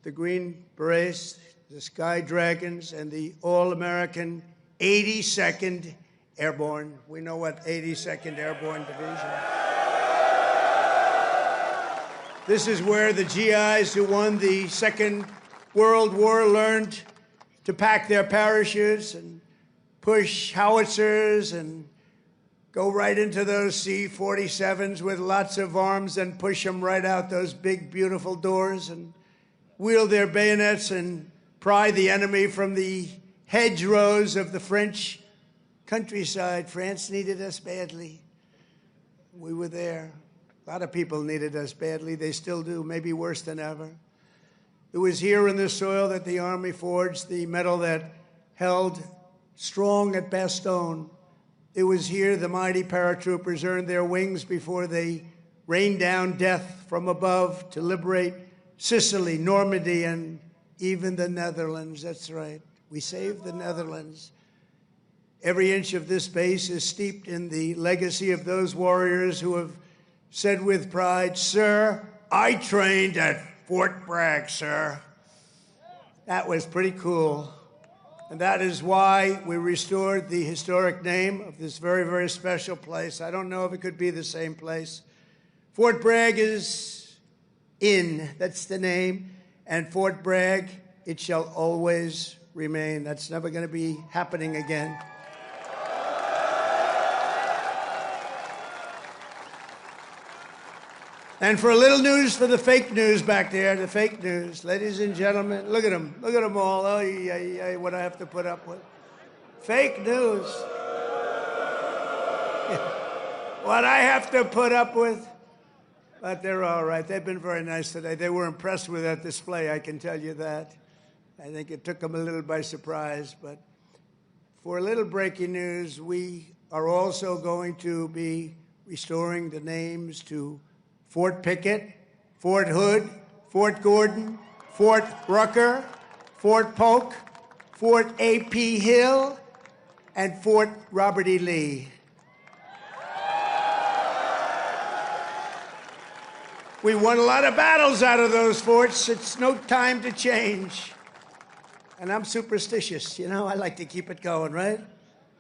the Green Berets, the Sky Dragons, and the all-American 82nd Airborne. We know what 82nd Airborne Division. This is where the GIs who won the Second World War learned to pack their parachutes and push howitzers and go right into those C-47s with lots of arms and push them right out those big, beautiful doors and wield their bayonets and pry the enemy from the hedgerows of the French countryside. France needed us badly. We were there. A lot of people needed us badly. They still do, maybe worse than ever. It was here in this soil that the Army forged the medal that held strong at Bastogne. It was here the mighty paratroopers earned their wings before they rained down death from above to liberate Sicily, Normandy, and even the Netherlands. That's right. We saved the Netherlands. Every inch of this base is steeped in the legacy of those warriors who have said with pride, "Sir, I trained at Fort Bragg, sir." That was pretty cool. And that is why we restored the historic name of this very, very special place. I don't know if it could be the same place. Fort Bragg is in, that's the name. And Fort Bragg, it shall always remain. That's never going to be happening again. And for a little news for the fake news back there, the fake news. Ladies and gentlemen, look at them. Look at them all. Oh, what I have to put up with. Fake news. What I have to put up with. But they're all right. They've been very nice today. They were impressed with that display, I can tell you that. I think it took them a little by surprise. But for a little breaking news, we are also going to be restoring the names to Fort Pickett, Fort Hood, Fort Gordon, Fort Rucker, Fort Polk, Fort A.P. Hill, and Fort Robert E. Lee. We won a lot of battles out of those forts. It's no time to change. And I'm superstitious. You know, I like to keep it going, right?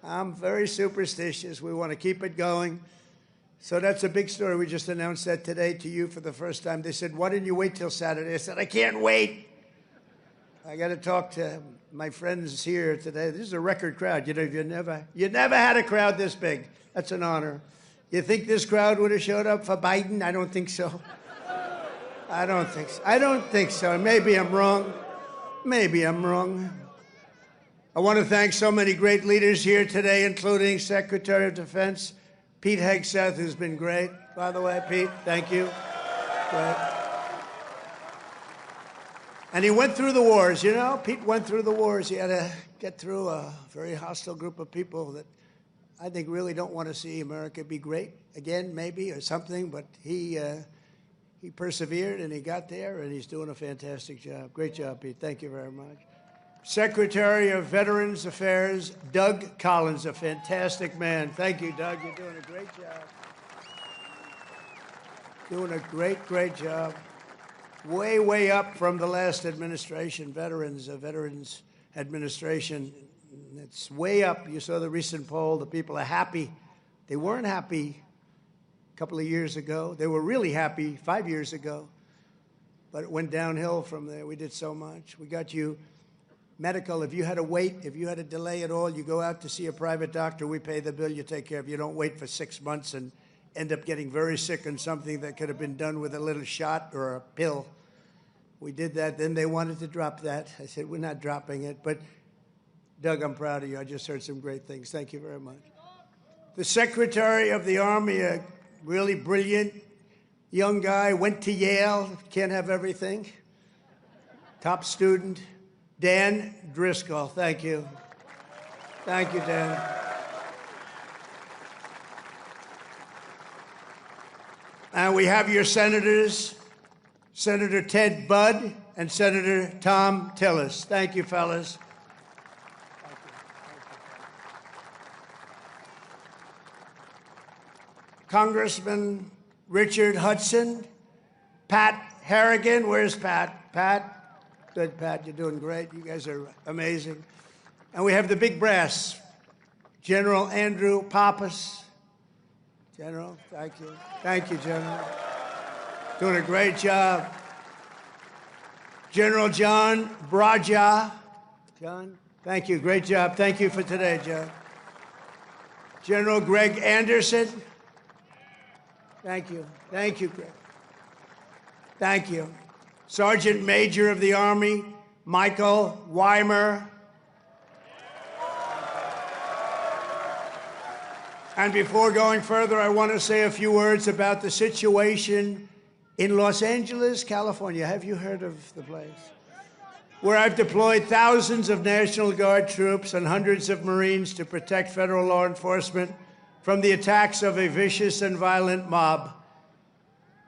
I'm very superstitious. We want to keep it going. So that's a big story. We just announced that today to you for the first time. They said, why didn't you wait till Saturday? I said, I can't wait. I got to talk to my friends here today. This is a record crowd. You know, you never had a crowd this big. That's an honor. You think this crowd would have showed up for Biden? I don't think so. I don't think so. I don't think so. Maybe I'm wrong. Maybe I'm wrong. I want to thank so many great leaders here today, including Secretary of Defense Pete Hegseth, who's been great. By the way, Pete, thank you. Great. And he went through the wars, you know? Pete went through the wars. He had to get through a very hostile group of people that I think really don't want to see America be great again, maybe, or something, but he persevered and he got there, and he's doing a fantastic job. Great job, Pete. Thank you very much. Secretary of Veterans Affairs, Doug Collins, a fantastic man. Thank you, Doug. You're doing a great job. Doing a great, great job. Way, way up from the last administration, Veterans Administration. It's way up. You saw the recent poll. The people are happy. They weren't happy a couple of years ago. They were really happy 5 years ago. But it went downhill from there. We did so much. We got you medical. If you had to wait, if you had to delay at all, you go out to see a private doctor. We pay the bill. You take care of it. You don't wait for 6 months and end up getting very sick on something that could have been done with a little shot or a pill. We did that. Then they wanted to drop that. I said, we're not dropping it. But, Doug, I'm proud of you. I just heard some great things. Thank you very much. The Secretary of the Army, a really brilliant young guy, went to Yale. Can't have everything. Top student, Dan Driscoll. Thank you. Thank you, Dan. And we have your senators, Senator Ted Budd and Senator Tom Tillis. Thank you, fellas. Congressman Richard Hudson, Pat Harrigan. Where's Pat? Pat? Good, Pat. You're doing great. You guys are amazing. And we have the big brass, General Andrew Pappas. General, thank you. Thank you, General. Doing a great job. General John Bragg. John, thank you. Great job. Thank you for today, John. General Greg Anderson. Thank you. Thank you, Greg. Thank you. Sergeant Major of the Army, Michael Weimer. And before going further, I want to say a few words about the situation in Los Angeles, California. Have you heard of the place? Where I've deployed thousands of National Guard troops and hundreds of Marines to protect federal law enforcement from the attacks of a vicious and violent mob.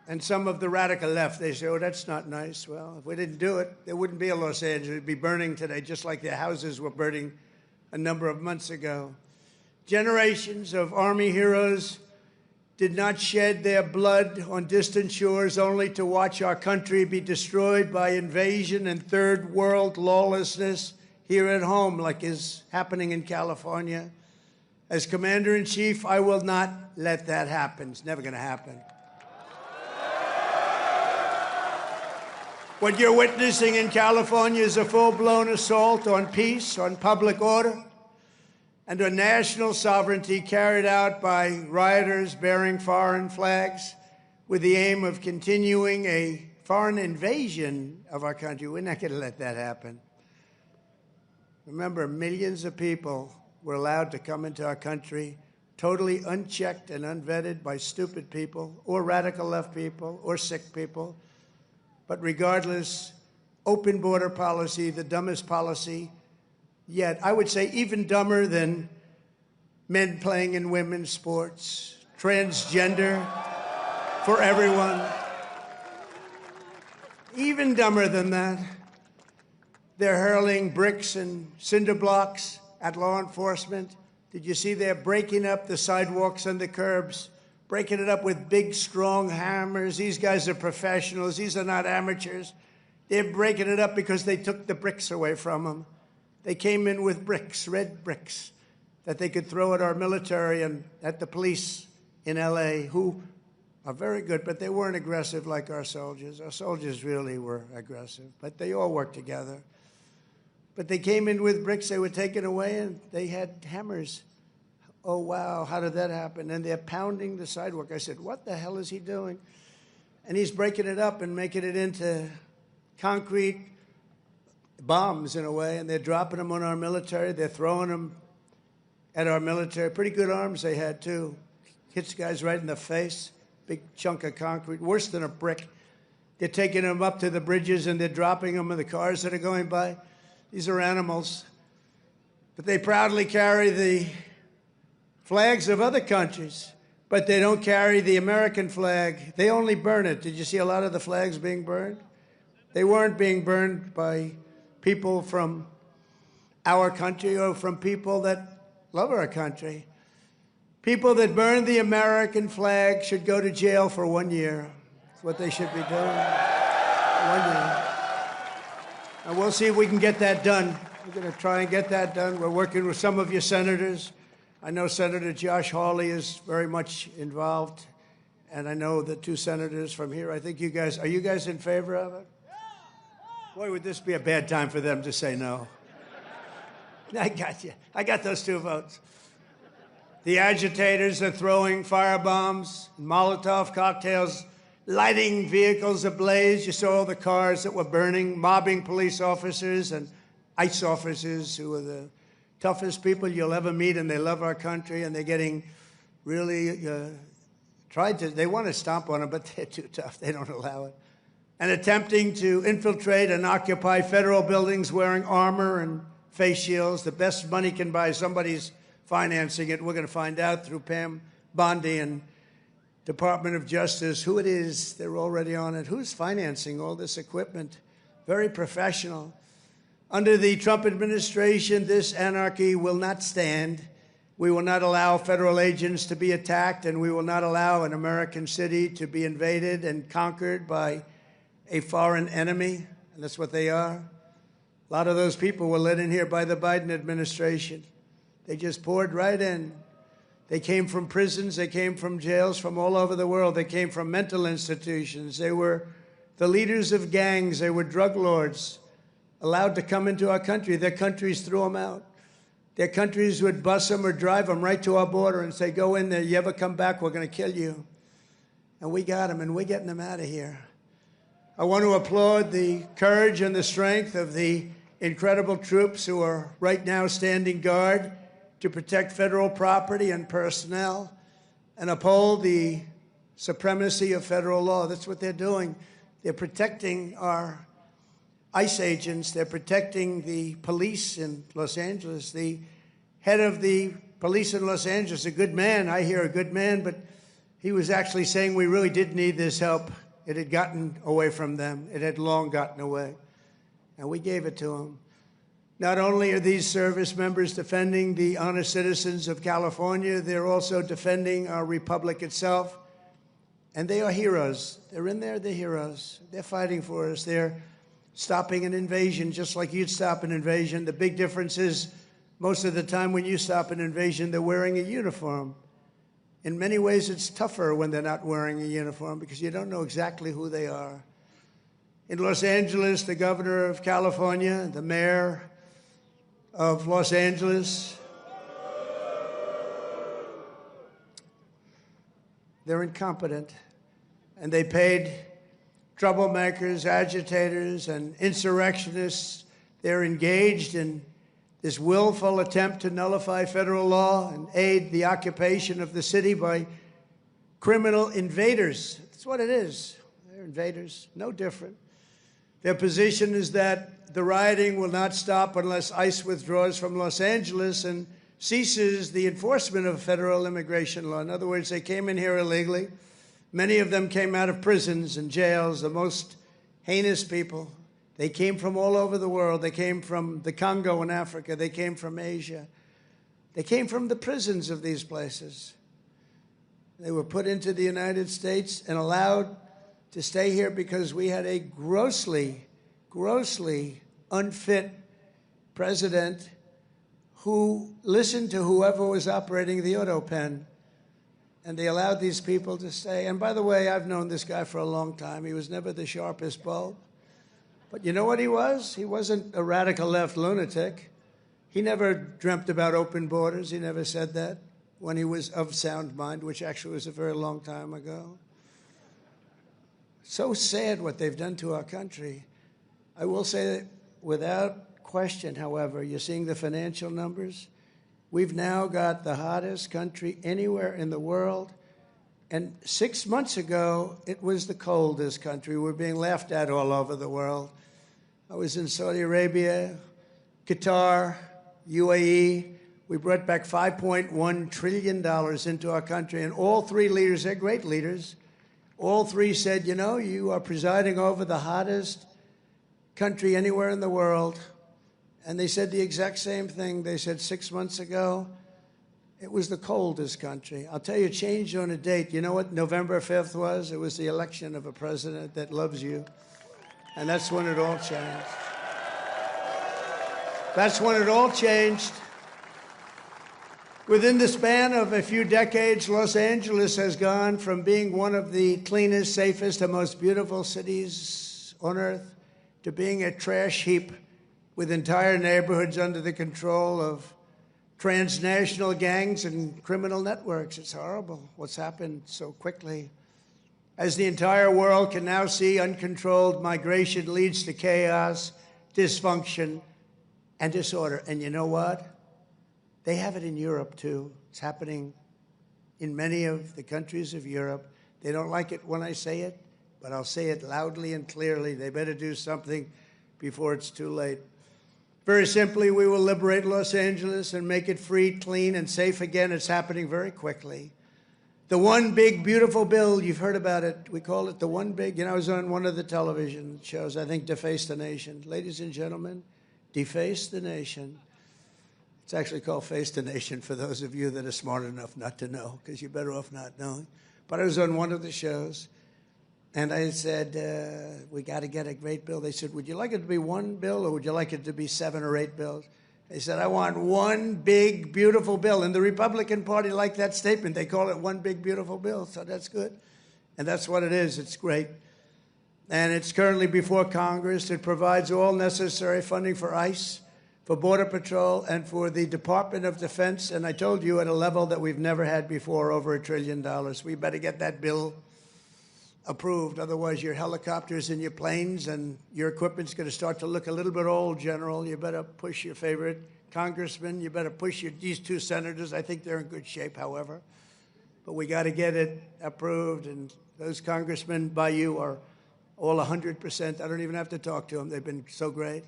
And some of the radical left, they say, oh, that's not nice. Well, if we didn't do it, there wouldn't be a Los Angeles. It'd be burning today, just like their houses were burning a number of months ago. Generations of Army heroes did not shed their blood on distant shores only to watch our country be destroyed by invasion and third world lawlessness here at home, like is happening in California. As Commander-in-Chief, I will not let that happen. It's never going to happen. What you're witnessing in California is a full-blown assault on peace, on public order, and on national sovereignty carried out by rioters bearing foreign flags with the aim of continuing a foreign invasion of our country. We're not going to let that happen. Remember, millions of people were allowed to come into our country totally unchecked and unvetted by stupid people or radical left people or sick people. But regardless, open border policy, the dumbest policy yet. I would say even dumber than men playing in women's sports, transgender for everyone. Even dumber than that. They're hurling bricks and cinder blocks at law enforcement. Did you see they're breaking up the sidewalks and the curbs, breaking it up with big, strong hammers? These guys are professionals. These are not amateurs. They're breaking it up because they took the bricks away from them. They came in with bricks, red bricks, that they could throw at our military and at the police in L.A., who are very good, but they weren't aggressive like our soldiers. Our soldiers really were aggressive, but they all worked together. But they came in with bricks, they were taken away, and they had hammers. Oh, wow, how did that happen? And they're pounding the sidewalk. I said, what the hell is he doing? And he's breaking it up and making it into concrete bombs in a way, and they're dropping them on our military. They're throwing them at our military. Pretty good arms they had, too. Hits guys right in the face, big chunk of concrete, worse than a brick. They're taking them up to the bridges, and they're dropping them in the cars that are going by. These are animals. But they proudly carry the flags of other countries, but they don't carry the American flag. They only burn it. Did you see a lot of the flags being burned? They weren't being burned by people from our country or from people that love our country. People that burn the American flag should go to jail for 1 year. That's what they should be doing. 1 year. And we'll see if we can get that done. We're going to try and get that done. We're working with some of your senators. I know Senator Josh Hawley is very much involved. And I know the two senators from here. I think you guys, are you guys in favor of it? Boy, would this be a bad time for them to say no. I got you. I got those 2 votes. The agitators are throwing firebombs, Molotov cocktails, lighting vehicles ablaze. You saw the cars that were burning, mobbing police officers and ICE officers who are the toughest people you'll ever meet, and they love our country, and they're getting really they want to stomp on them, but they're too tough. They don't allow it. And attempting to infiltrate and occupy federal buildings wearing armor and face shields. The best money can buy, somebody's financing it. We're going to find out through Pam Bondi and Department of Justice who it is. They're already on it. Who's financing all this equipment? Very professional. Under the Trump administration, this anarchy will not stand. We will not allow federal agents to be attacked, and we will not allow an American city to be invaded and conquered by a foreign enemy, and that's what they are. A lot of those people were let in here by the Biden administration. They just poured right in. They came from prisons, they came from jails from all over the world. They came from mental institutions. They were the leaders of gangs. They were drug lords allowed to come into our country. Their countries threw them out. Their countries would bus them or drive them right to our border and say, go in there. You ever come back, we're going to kill you. And we got them, and we're getting them out of here. I want to applaud the courage and the strength of the incredible troops who are right now standing guard to protect federal property and personnel and uphold the supremacy of federal law. That's what they're doing. They're protecting our ICE agents. They're protecting the police in Los Angeles. The head of the police in Los Angeles, a good man, I hear a good man, but he was actually saying we really did need this help. It had gotten away from them. It had long gotten away. And we gave it to them. Not only are these service members defending the honest citizens of California, they're also defending our republic itself. And they are heroes. They're in there, they're heroes. They're fighting for us. They're stopping an invasion just like you'd stop an invasion. The big difference is most of the time when you stop an invasion, they're wearing a uniform. In many ways, it's tougher when they're not wearing a uniform because you don't know exactly who they are. In Los Angeles, the governor of California, the mayor of Los Angeles, they're incompetent. And they paid troublemakers, agitators, and insurrectionists. They're engaged in this willful attempt to nullify federal law and aid the occupation of the city by criminal invaders. That's what it is. They're invaders, no different. Their position is that the rioting will not stop unless ICE withdraws from Los Angeles and ceases the enforcement of federal immigration law. In other words, they came in here illegally. Many of them came out of prisons and jails, the most heinous people. They came from all over the world. They came from the Congo in Africa. They came from Asia. They came from the prisons of these places. They were put into the United States and allowed to stay here because we had a grossly, grossly unfit president who listened to whoever was operating the auto pen. And they allowed these people to stay. And by the way, I've known this guy for a long time. He was never the sharpest bulb. But you know what he was? He wasn't a radical left lunatic. He never dreamt about open borders. He never said that when he was of sound mind, which actually was a very long time ago. So sad what they've done to our country. I will say that without question, however, you're seeing the financial numbers. We've now got the hottest country anywhere in the world. And 6 months ago, it was the coldest country. We're being laughed at all over the world. I was in Saudi Arabia, Qatar, UAE. We brought back $5.1 trillion into our country. And all three leaders, they're great leaders, all three said, you know, you are presiding over the hottest country anywhere in the world. And they said the exact same thing. They said 6 months ago, it was the coldest country. I'll tell you, it changed on a date. You know what November 5th was? It was the election of a president that loves you. And that's when it all changed. That's when it all changed. Within the span of a few decades, Los Angeles has gone from being one of the cleanest, safest, and most beautiful cities on earth to being a trash heap with entire neighborhoods under the control of transnational gangs and criminal networks. It's horrible what's happened so quickly. As the entire world can now see, uncontrolled migration leads to chaos, dysfunction, and disorder. And you know what? They have it in Europe, too. It's happening in many of the countries of Europe. They don't like it when I say it, but I'll say it loudly and clearly. They better do something before it's too late. Very simply, we will liberate Los Angeles and make it free, clean, and safe again. It's happening very quickly. The one big, beautiful bill, you've heard about it. We call it the one big, I was on one of the television shows, I think Deface the Nation. Ladies and gentlemen, Deface the Nation. It's actually called Face the Nation for those of you that are smart enough not to know, because you're better off not knowing. But I was on one of the shows, and I said, we got to get a great bill. They said, would you like it to be one bill, or would you like it to be 7 or 8 bills? They said, I want one big, beautiful bill. And the Republican Party liked that statement. They call it one big, beautiful bill, so that's good. And that's what it is. It's great. And it's currently before Congress. It provides all necessary funding for ICE, for Border Patrol, and for the Department of Defense. And I told you at a level that we've never had before, over $1 trillion. We better get that bill approved. Otherwise, your helicopters and your planes and your equipment's going to start to look a little bit old, General. You better push your favorite congressman. You better push these 2 senators. I think they're in good shape, however. But we got to get it approved. And those congressmen by you are all 100%. I don't even have to talk to them. They've been so great.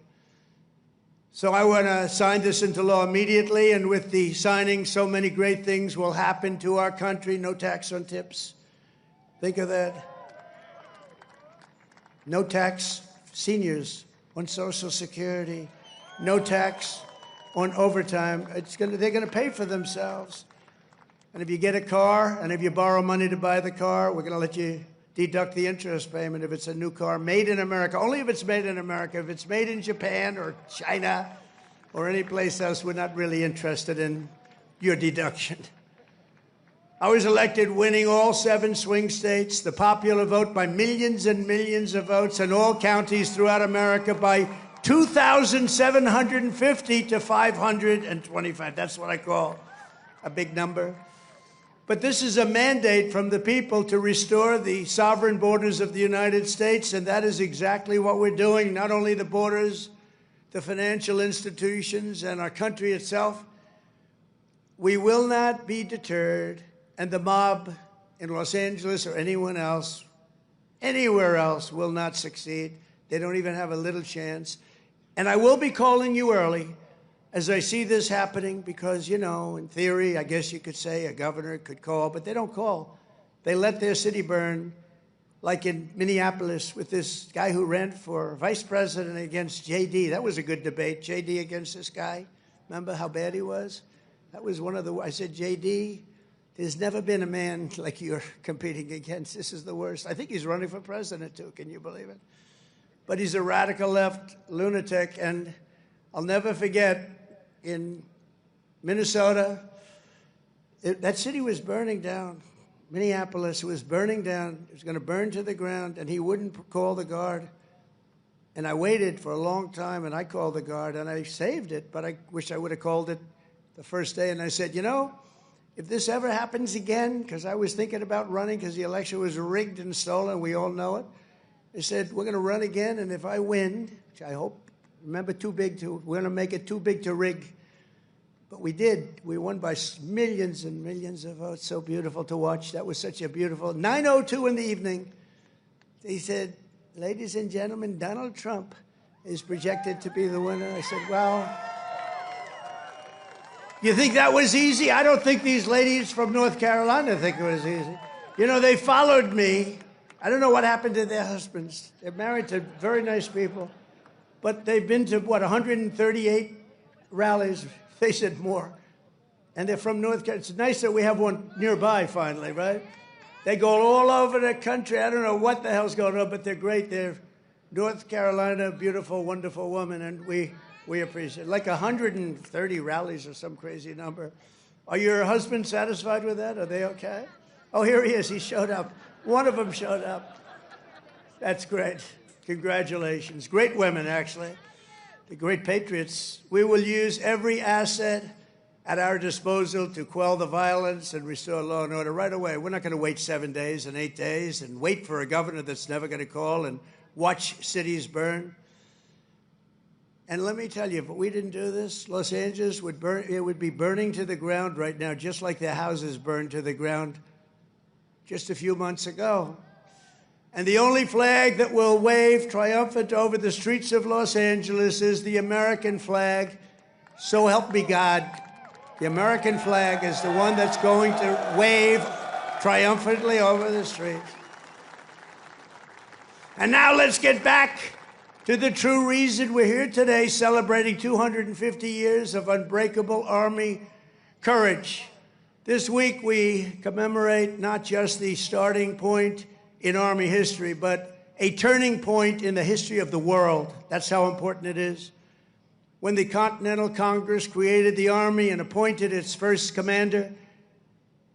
So I want to sign this into law immediately. And with the signing, so many great things will happen to our country. No tax on tips. Think of that. No tax, seniors, on Social Security. No tax on overtime. They're going to pay for themselves. And if you get a car, and if you borrow money to buy the car, we're going to let you deduct the interest payment if it's a new car made in America. Only if it's made in America. If it's made in Japan or China or any place else, we're not really interested in your deduction. I was elected winning all 7 swing states, the popular vote by millions and millions of votes, in all counties throughout America by 2,750 to 525. That's what I call a big number. But this is a mandate from the people to restore the sovereign borders of the United States, and that is exactly what we're doing. Not only the borders, the financial institutions, and our country itself, we will not be deterred, and the mob in Los Angeles or anyone else, anywhere else, will not succeed. They don't even have a little chance. And I will be calling you early as I see this happening because, you know, in theory, I guess you could say a governor could call, but they don't call. They let their city burn, like in Minneapolis with this guy who ran for vice president against J.D. That was a good debate, J.D. against this guy. Remember how bad he was? That was one of the, I said, J.D., there's never been a man like you're competing against. This is the worst. I think he's running for president, too. Can you believe it? But he's a radical left lunatic, and I'll never forget in Minnesota, that city was burning down. Minneapolis was burning down. It was going to burn to the ground, and he wouldn't call the guard. And I waited for a long time, and I called the guard, and I saved it, but I wish I would have called it the first day. And I said, you know, if this ever happens again, because I was thinking about running because the election was rigged and stolen, we all know it. I said, we're going to run again, and if I win, which I hope, remember, we're going to make it too big to rig. But we did. We won by millions and millions of votes. So beautiful to watch. That was such a beautiful, 9:02 in the evening. They said, ladies and gentlemen, Donald Trump is projected to be the winner. I said, well, you think that was easy? I don't think these ladies from North Carolina think it was easy. You know, they followed me. I don't know what happened to their husbands. They're married to very nice people. But they've been to, 138 rallies. They said more. And they're from North Carolina. It's nice that we have one nearby finally, right? They go all over the country. I don't know what the hell's going on, but they're great. They're North Carolina, beautiful, wonderful woman, and we appreciate it. Like 130 rallies or some crazy number. Are your husbands satisfied with that? Are they okay? Oh, here he is. He showed up. One of them showed up. That's great. Congratulations. Great women, actually. The great patriots. We will use every asset at our disposal to quell the violence and restore law and order right away. We're not going to wait 7 days and 8 days and wait for a governor that's never going to call and watch cities burn. And let me tell you, if we didn't do this, Los Angeles would burn. It would be burning to the ground right now, just like their houses burned to the ground just a few months ago. And the only flag that will wave triumphant over the streets of Los Angeles is the American flag. So help me God. The American flag is the one that's going to wave triumphantly over the streets. And now let's get back to the true reason we're here today, celebrating 250 years of unbreakable Army courage. This week we commemorate not just the starting point in Army history, but a turning point in the history of the world. That's how important it is. When the Continental Congress created the Army and appointed its first commander,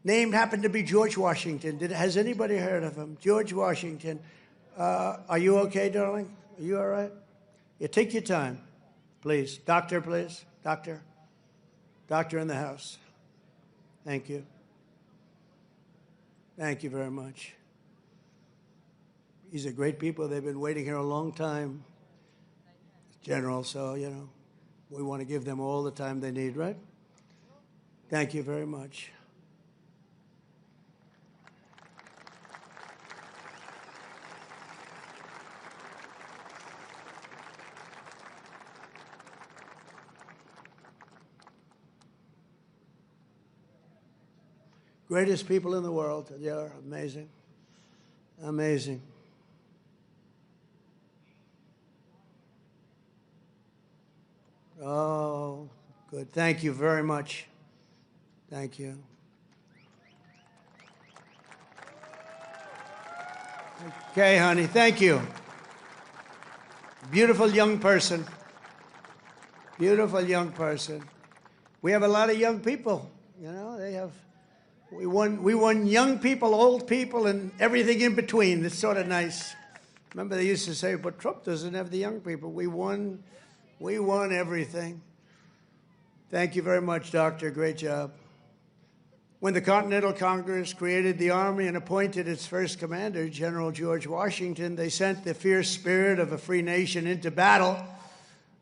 named happened to be George Washington. Has anybody heard of him? George Washington. Are you okay, darling? Are you all right? Yeah, take your time, please. Doctor, please. Doctor. Doctor in the house. Thank you. Thank you very much. These are great people. They've been waiting here a long time, General, so, you know, we want to give them all the time they need, right? Thank you very much. Greatest people in the world. They are amazing. Amazing. Oh, good. Thank you very much. Thank you. Okay, honey. Thank you. Beautiful young person. Beautiful young person. We have a lot of young people. You know, they have. We won young people, old people, and everything in between. It's sort of nice. Remember, they used to say, but Trump doesn't have the young people. We won everything. Thank you very much, Doctor. Great job. When the Continental Congress created the Army and appointed its first commander, General George Washington, they sent the fierce spirit of a free nation into battle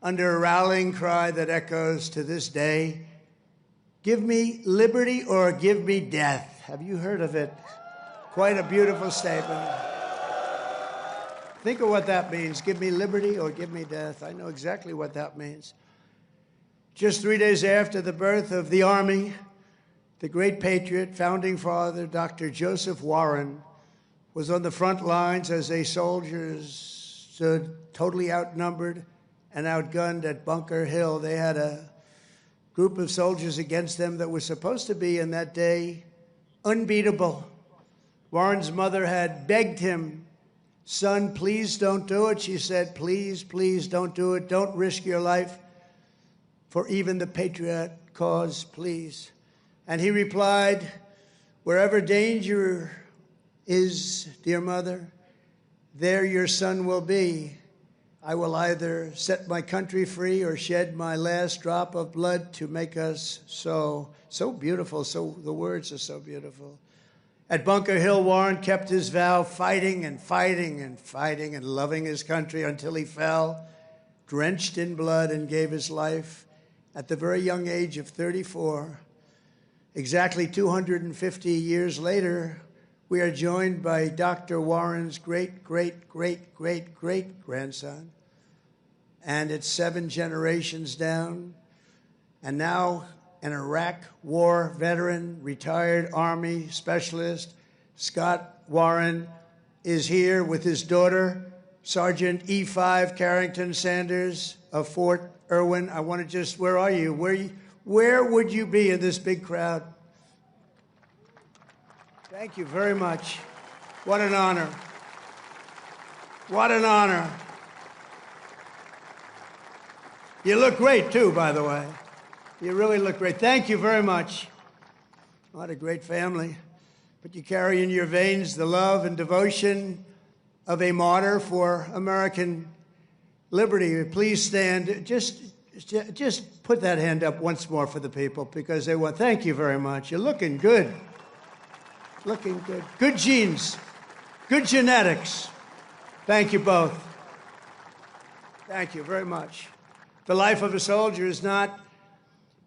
under a rallying cry that echoes to this day. Give me liberty or give me death. Have you heard of it? Quite a beautiful statement. Think of what that means. Give me liberty or give me death. I know exactly what that means. Just 3 days after the birth of the Army, the great patriot, founding father, Dr. Joseph Warren, was on the front lines as a soldiers stood totally outnumbered and outgunned at Bunker Hill. They had a group of soldiers against them that was supposed to be, in that day, unbeatable. Warren's mother had begged him, son, please don't do it. She said, please, please don't do it. Don't risk your life for even the patriot cause, please. And he replied, wherever danger is, dear mother, there your son will be. I will either set my country free or shed my last drop of blood to make us so. So beautiful. So the words are so beautiful. At Bunker Hill, Warren kept his vow, fighting and fighting and fighting and loving his country until he fell, drenched in blood, and gave his life at the very young age of 34. Exactly 250 years later, we are joined by Dr. Warren's great-great-great-great-great-grandson, and it's 7 generations down, and now an Iraq war veteran, retired Army specialist, Scott Warren, is here with his daughter, Sergeant E5 Carrington Sanders of Fort Irwin. I want to just, where are you? Where would you be in this big crowd? Thank you very much. What an honor. What an honor. You look great, too, by the way. You really look great. Thank you very much. What a great family. But you carry in your veins the love and devotion of a martyr for American liberty. Please stand. Just put that hand up once more for the people, because they want. Thank you very much. You're looking good. Looking good. Good genes. Good genetics. Thank you both. Thank you very much. The life of a soldier is not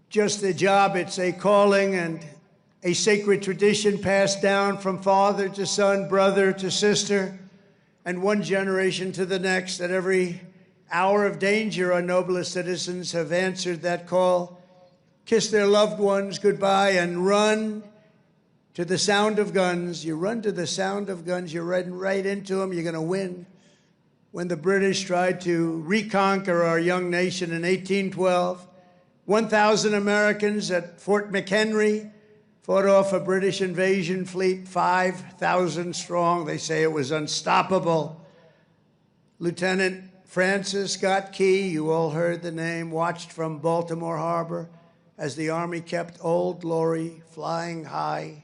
just a job, it's a calling and a sacred tradition passed down from father to son, brother to sister, and one generation to the next. At every hour of danger, our noblest citizens have answered that call, kissed their loved ones goodbye, and run to the sound of guns. You run to the sound of guns, you're riding right into them, you're going to win. When the British tried to reconquer our young nation in 1812, 1,000 Americans at Fort McHenry fought off a British invasion fleet, 5,000 strong. They say it was unstoppable. Lieutenant Francis Scott Key, you all heard the name, watched from Baltimore Harbor as the Army kept Old Glory flying high.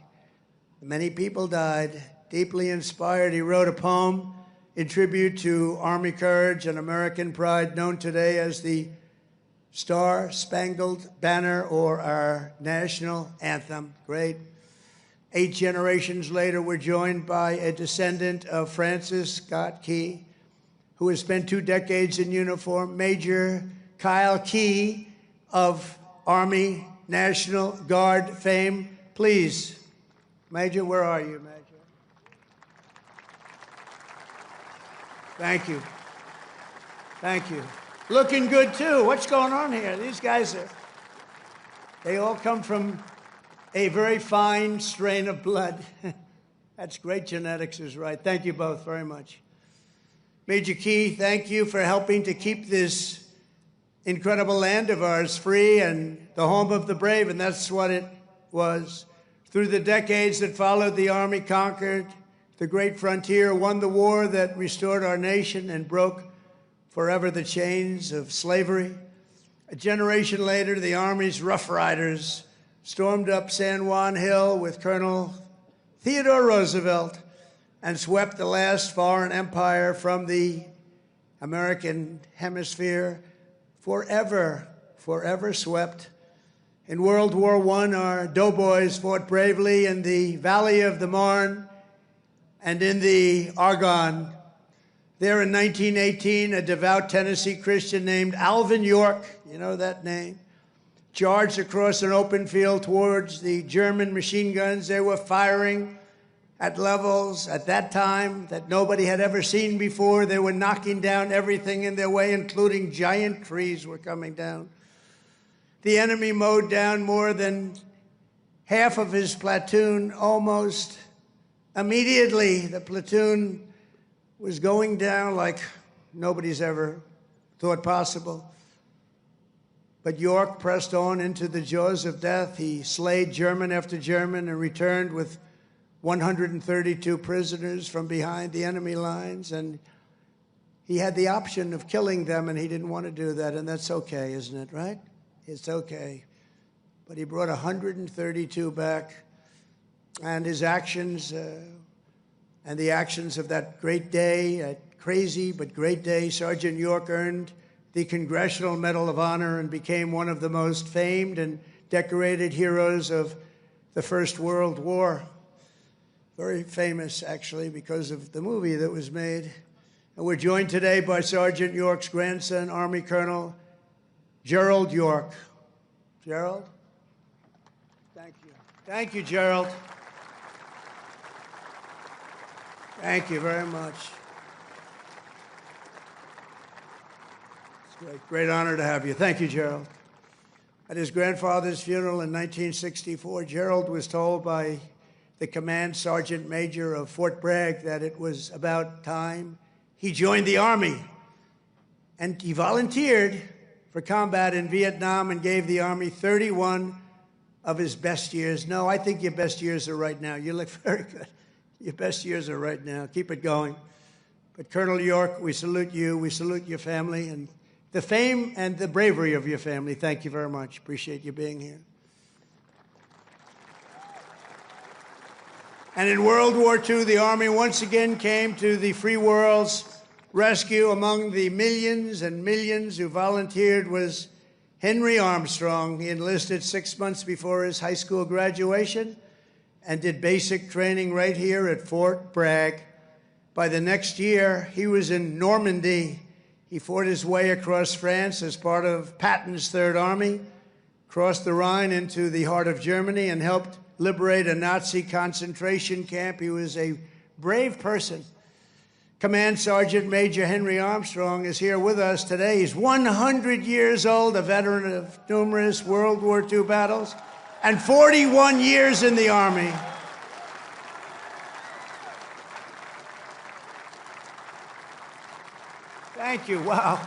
Many people died. Deeply inspired, he wrote a poem in tribute to Army courage and American pride, known today as the Star-Spangled Banner, or our national anthem. Great. 8 generations later, we're joined by a descendant of Francis Scott Key, who has spent 2 decades in uniform, Major Kyle Key of Army National Guard fame. Please, Major, where are you, Major? Thank you. Thank you. Looking good, too. What's going on here? These guys they all come from a very fine strain of blood. That's great genetics is right. Thank you both very much. Major Key, thank you for helping to keep this incredible land of ours free and the home of the brave, and that's what it was. Through the decades that followed, the Army conquered the great frontier, won the war that restored our nation and broke forever the chains of slavery. A generation later, the Army's Rough Riders stormed up San Juan Hill with Colonel Theodore Roosevelt and swept the last foreign empire from the American hemisphere, forever swept. In World War I, our doughboys fought bravely in the Valley of the Marne and in the Argonne. There in 1918, a devout Tennessee Christian named Alvin York, you know that name, charged across an open field towards the German machine guns. They were firing at levels at that time that nobody had ever seen before. They were knocking down everything in their way, including giant trees were coming down. The enemy mowed down more than half of his platoon almost immediately. The platoon was going down like nobody's ever thought possible. But York pressed on into the jaws of death. He slayed German after German and returned with 132 prisoners from behind the enemy lines. And he had the option of killing them, and he didn't want to do that. And that's okay, isn't it, right? It's okay. But he brought 132 back. And his actions and the actions of that great day, that crazy but great day, Sergeant York earned the Congressional Medal of Honor and became one of the most famed and decorated heroes of the First World War. Very famous, actually, because of the movie that was made. And we're joined today by Sergeant York's grandson, Army Colonel Gerald York. Gerald? Thank you. Thank you, Gerald. Thank you very much. It's a great honor to have you. Thank you, Gerald. At his grandfather's funeral in 1964, Gerald was told by the command sergeant major of Fort Bragg that it was about time he joined the Army. And he volunteered for combat in Vietnam and gave the Army 31 of his best years. No, I think your best years are right now. You look very good. Your best years are right now. Keep it going. But Colonel York, we salute you. We salute your family and the fame and the bravery of your family. Thank you very much. Appreciate you being here. And in World War II, the Army once again came to the free world's rescue. Among the millions and millions who volunteered was Henry Armstrong. He enlisted 6 months before his high school graduation and did basic training right here at Fort Bragg. By the next year, he was in Normandy. He fought his way across France as part of Patton's Third Army, crossed the Rhine into the heart of Germany, and helped liberate a Nazi concentration camp. He was a brave person. Command Sergeant Major Henry Armstrong is here with us today. He's 100 years old, a veteran of numerous World War II battles, and 41 years in the Army. Thank you. Wow.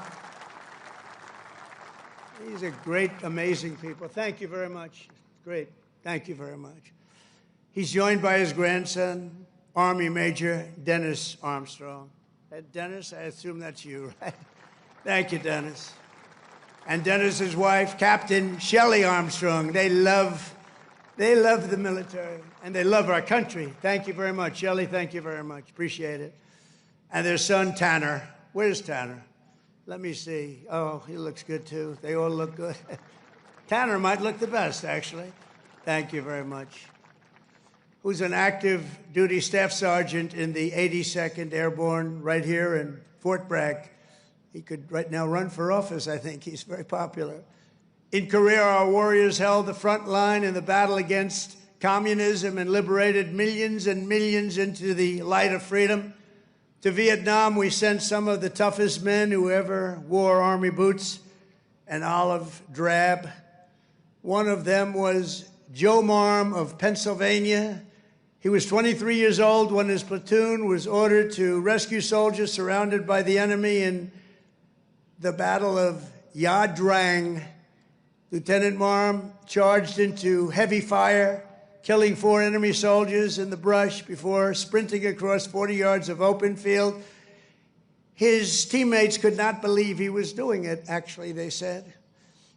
These are great, amazing people. Thank you very much. Great. Thank you very much. He's joined by his grandson, Army Major Dennis Armstrong. Dennis, I assume that's you, right? Thank you, Dennis. And Dennis's wife, Captain Shelley Armstrong. They love the military, and they love our country. Thank you very much. Shelley, thank you very much. Appreciate it. And their son, Tanner. Where's Tanner? Let me see. Oh, he looks good, too. They all look good. Tanner might look the best, actually. Thank you very much. Who's an active duty staff sergeant in the 82nd Airborne right here in Fort Bragg. He could right now run for office, I think. He's very popular. In Korea, our warriors held the front line in the battle against communism and liberated millions and millions into the light of freedom. To Vietnam, we sent some of the toughest men who ever wore Army boots and olive drab. One of them was Joe Marm of Pennsylvania. He was 23 years old when his platoon was ordered to rescue soldiers surrounded by the enemy in the Battle of Ia Drang. Lieutenant Marm charged into heavy fire, killing 4 enemy soldiers in the brush before sprinting across 40 yards of open field. His teammates could not believe he was doing it, actually, they said.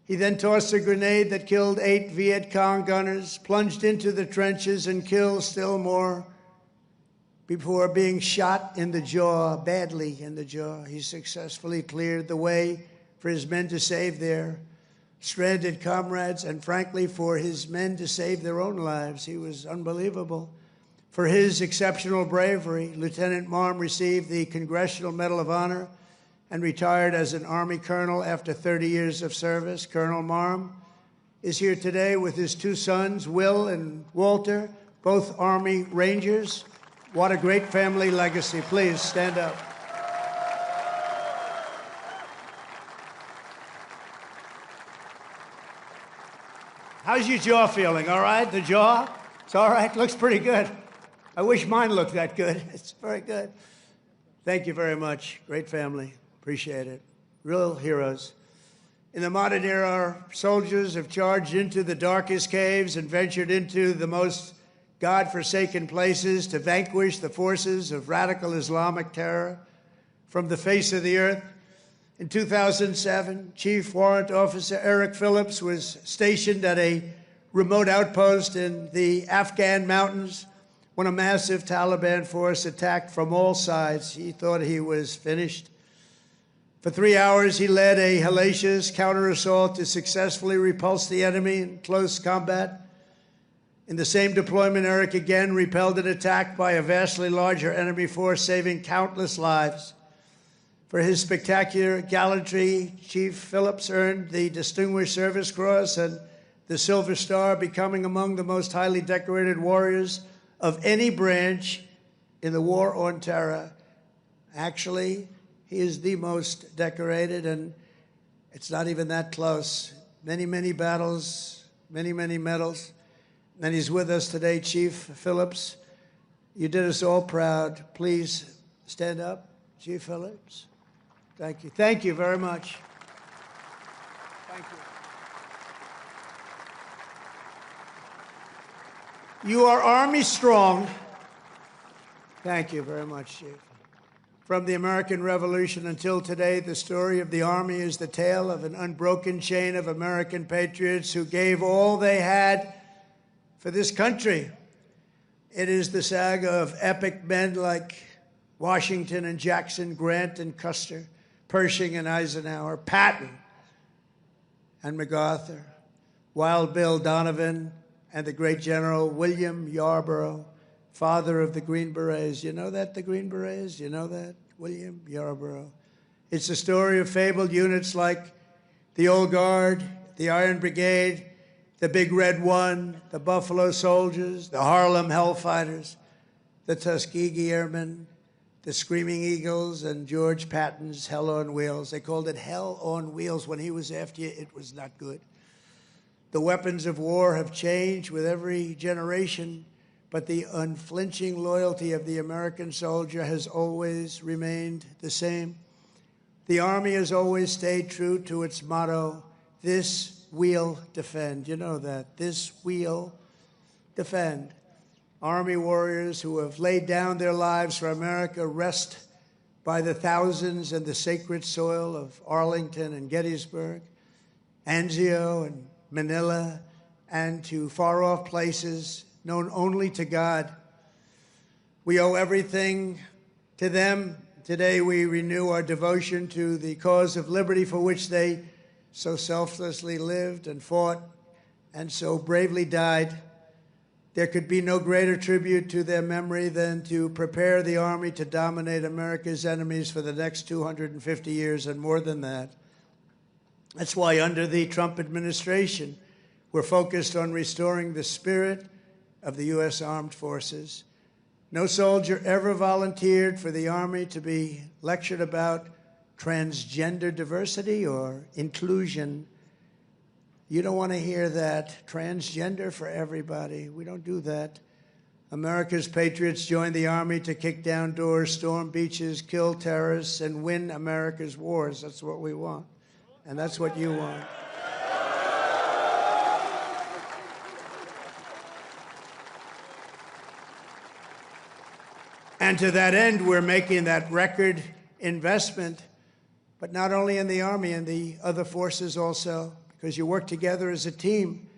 He then tossed a grenade that killed 8 Viet Cong gunners, plunged into the trenches, and killed still more before being shot in the jaw, badly in the jaw. He successfully cleared the way for his men to save their stranded comrades, and frankly, for his men to save their own lives. He was unbelievable. For his exceptional bravery, Lieutenant Marm received the Congressional Medal of Honor and retired as an Army colonel after 30 years of service. Colonel Marm is here today with his two sons, Will and Walter, both Army Rangers. What a great family legacy. Please stand up. How's your jaw feeling? All right? The jaw? It's all right? Looks pretty good. I wish mine looked that good. It's very good. Thank you very much. Great family. Appreciate it. Real heroes. In the modern era, our soldiers have charged into the darkest caves and ventured into the most God-forsaken places to vanquish the forces of radical Islamic terror from the face of the earth. In 2007, Chief Warrant Officer Eric Phillips was stationed at a remote outpost in the Afghan mountains when a massive Taliban force attacked from all sides. He thought he was finished. For 3 hours, he led a hellacious counter-assault to successfully repulse the enemy in close combat. In the same deployment, Eric again repelled an attack by a vastly larger enemy force, saving countless lives. For his spectacular gallantry, Chief Phillips earned the Distinguished Service Cross and the Silver Star, becoming among the most highly decorated warriors of any branch in the war on terror. Actually, he is the most decorated, and it's not even that close. Many, many battles, many, many medals. And he's with us today, Chief Phillips. You did us all proud. Please stand up, Chief Phillips. Thank you. Thank you very much. Thank you. You are Army strong. Thank you very much, Chief. From the American Revolution until today, the story of the Army is the tale of an unbroken chain of American patriots who gave all they had for this country. It is the saga of epic men like Washington and Jackson, Grant and Custer, Pershing and Eisenhower, Patton and MacArthur, Wild Bill Donovan, and the great General William Yarborough, father of the Green Berets. You know that, the Green Berets? You know that? William Yarborough. It's the story of fabled units like the Old Guard, the Iron Brigade, the Big Red One, the Buffalo Soldiers, the Harlem Hellfighters, the Tuskegee Airmen, the Screaming Eagles, and George Patton's Hell on Wheels. They called it Hell on Wheels. When he was after you, it was not good. The weapons of war have changed with every generation, but the unflinching loyalty of the American soldier has always remained the same. The Army has always stayed true to its motto, "This we'll defend." You know that. This we'll defend. Army warriors who have laid down their lives for America rest by the thousands in the sacred soil of Arlington and Gettysburg, Anzio and Manila, and to far-off places known only to God. We owe everything to them. Today we renew our devotion to the cause of liberty for which they so selflessly lived and fought and so bravely died. There could be no greater tribute to their memory than to prepare the Army to dominate America's enemies for the next 250 years and more than that. That's why under the Trump administration, we're focused on restoring the spirit of the U.S. Armed Forces. No soldier ever volunteered for the Army to be lectured about transgender diversity or inclusion. You don't want to hear that. Transgender for everybody. We don't do that. America's patriots joined the Army to kick down doors, storm beaches, kill terrorists, and win America's wars. That's what we want. And that's what you want. And to that end, we're making that record investment, but not only in the Army, in the other forces also, because you work together as a team.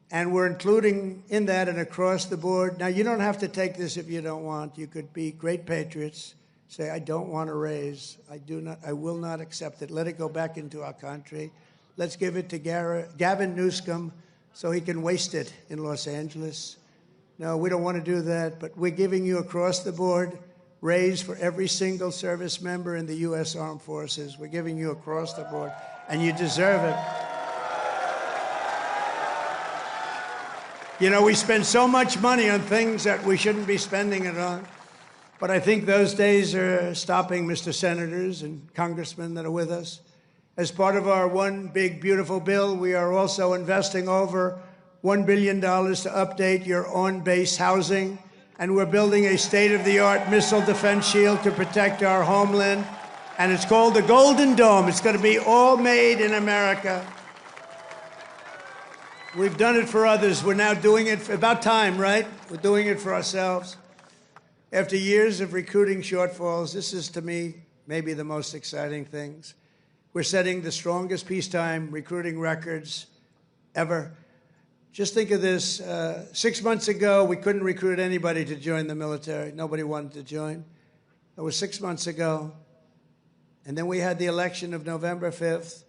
And we're including in that and across the board. Now, you don't have to take this if you don't want. You could be great patriots, say, I don't want a raise. I will not accept it. Let it go back into our country. Let's give it to Gavin Newsom so he can waste it in Los Angeles. No, we don't want to do that, but we're giving you across the board raise for every single service member in the U.S. Armed Forces. We're giving you across the board, and you deserve it. You know, we spend so much money on things that we shouldn't be spending it on. But I think those days are stopping, Mr. Senators and Congressmen that are with us. As part of our one big, beautiful bill, we are also investing over $1 billion to update your on-base housing. And we're building a state-of-the-art missile defense shield to protect our homeland. And it's called the Golden Dome. It's going to be all made in America. We've done it for others. We're now doing it, about time, right? We're doing it for ourselves. After years of recruiting shortfalls, this is, to me, maybe the most exciting things. We're setting the strongest peacetime recruiting records ever. Just think of this. 6 months ago, we couldn't recruit anybody to join the military. Nobody wanted to join. That was 6 months ago. And then we had the election of November 5th.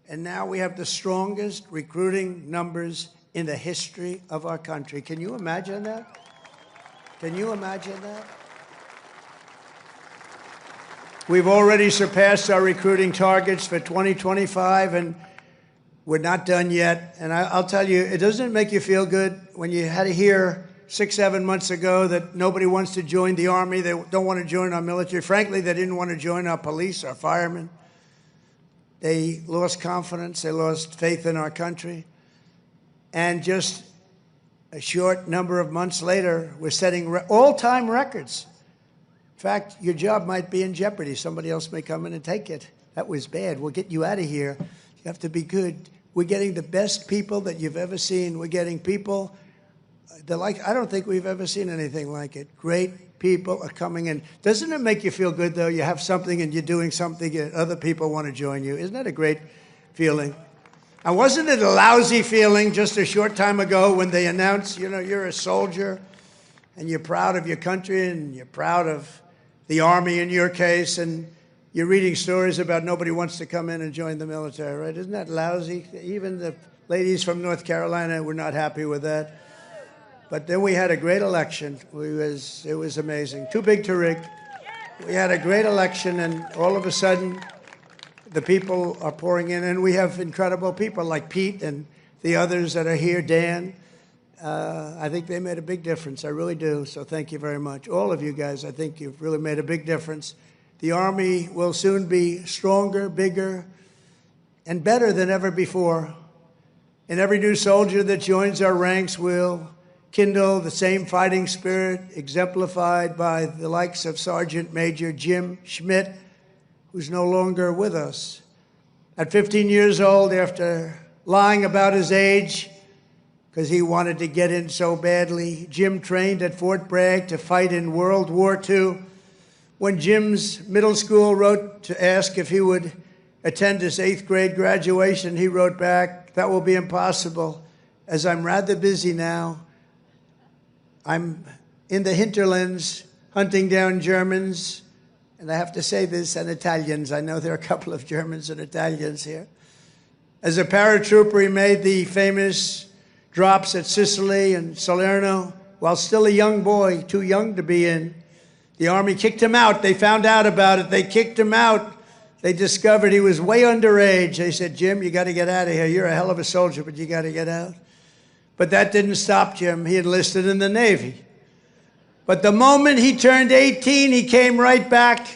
And now we have the strongest recruiting numbers in the history of our country. Can you imagine that? Can you imagine that? We've already surpassed our recruiting targets for 2025, and we're not done yet. And I'll tell you, it doesn't make you feel good when you had to hear 6, 7 months ago that nobody wants to join the Army, they don't want to join our military. Frankly, they didn't want to join our police, our firemen. They lost confidence, they lost faith in our country. And just a short number of months later, we're setting all-time records. In fact, your job might be in jeopardy. Somebody else may come in and take it. That was bad. We'll get you out of here. You have to be good. We're getting the best people that you've ever seen. We're getting people that I don't think we've ever seen anything like it. Great people are coming in. Doesn't it make you feel good, though? You have something and you're doing something and other people want to join you. Isn't that a great feeling? And wasn't it a lousy feeling just a short time ago when they announced, you know, you're a soldier and you're proud of your country and you're proud of the Army in your case, and you're reading stories about nobody wants to come in and join the military, right? Isn't that lousy? Even the ladies from North Carolina were not happy with that. But then we had a great election. It was amazing. Too big to rig. We had a great election, and all of a sudden, the people are pouring in, and we have incredible people like Pete and the others that are here, Dan. I think they made a big difference. I really do. So thank you very much. All of you guys, I think you've really made a big difference. The Army will soon be stronger, bigger, and better than ever before. And every new soldier that joins our ranks will kindle the same fighting spirit exemplified by the likes of Sergeant Major Jim Schmidt, who's no longer with us. At 15 years old, after lying about his age, because he wanted to get in so badly, Jim trained at Fort Bragg to fight in World War II. When Jim's middle school wrote to ask if he would attend his 8th grade graduation, he wrote back, "That will be impossible, as I'm rather busy now. I'm in the hinterlands hunting down Germans," and I have to say this, and Italians. I know there are a couple of Germans and Italians here. As a paratrooper, he made the famous drops at Sicily and Salerno while still a young boy, too young to be in. The Army kicked him out. They found out about it. They kicked him out. They discovered he was way underage. They said, "Jim, you got to get out of here. You're a hell of a soldier, but you got to get out." But that didn't stop Jim. He enlisted in the Navy. But the moment he turned 18, he came right back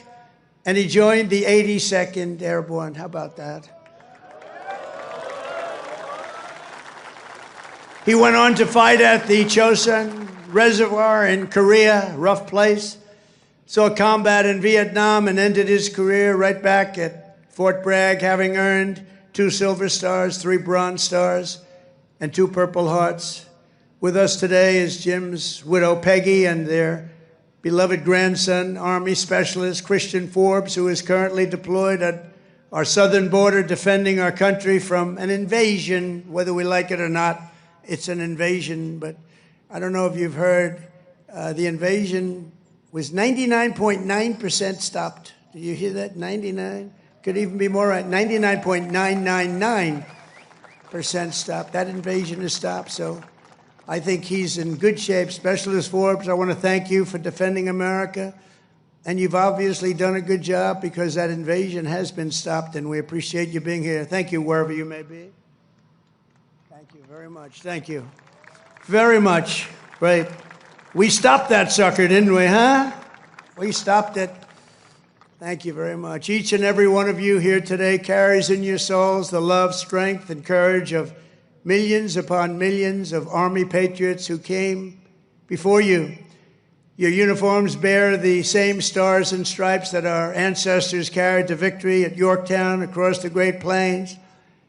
and he joined the 82nd Airborne. How about that? He went on to fight at the Chosin Reservoir in Korea, rough place. Saw combat in Vietnam and ended his career right back at Fort Bragg, having earned 2 Silver Stars, 3 Bronze Stars, and 2 Purple Hearts. With us today is Jim's widow, Peggy, and their beloved grandson, Army Specialist Christian Forbes, who is currently deployed at our southern border defending our country from an invasion, whether we like it or not. It's an invasion, but I don't know if you've heard, the invasion was 99.9% stopped. Did you hear that? 99? Could even be more right. 99.999% stopped. That invasion is stopped. So I think he's in good shape. Specialist Forbes, I want to thank you for defending America. And you've obviously done a good job because that invasion has been stopped, and we appreciate you being here. Thank you, wherever you may be. Thank you very much. Thank you very much. Great. We stopped that sucker, didn't we, huh? We stopped it. Thank you very much. Each and every one of you here today carries in your souls the love, strength, and courage of millions upon millions of Army patriots who came before you. Your uniforms bear the same stars and stripes that our ancestors carried to victory at Yorktown, across the Great Plains,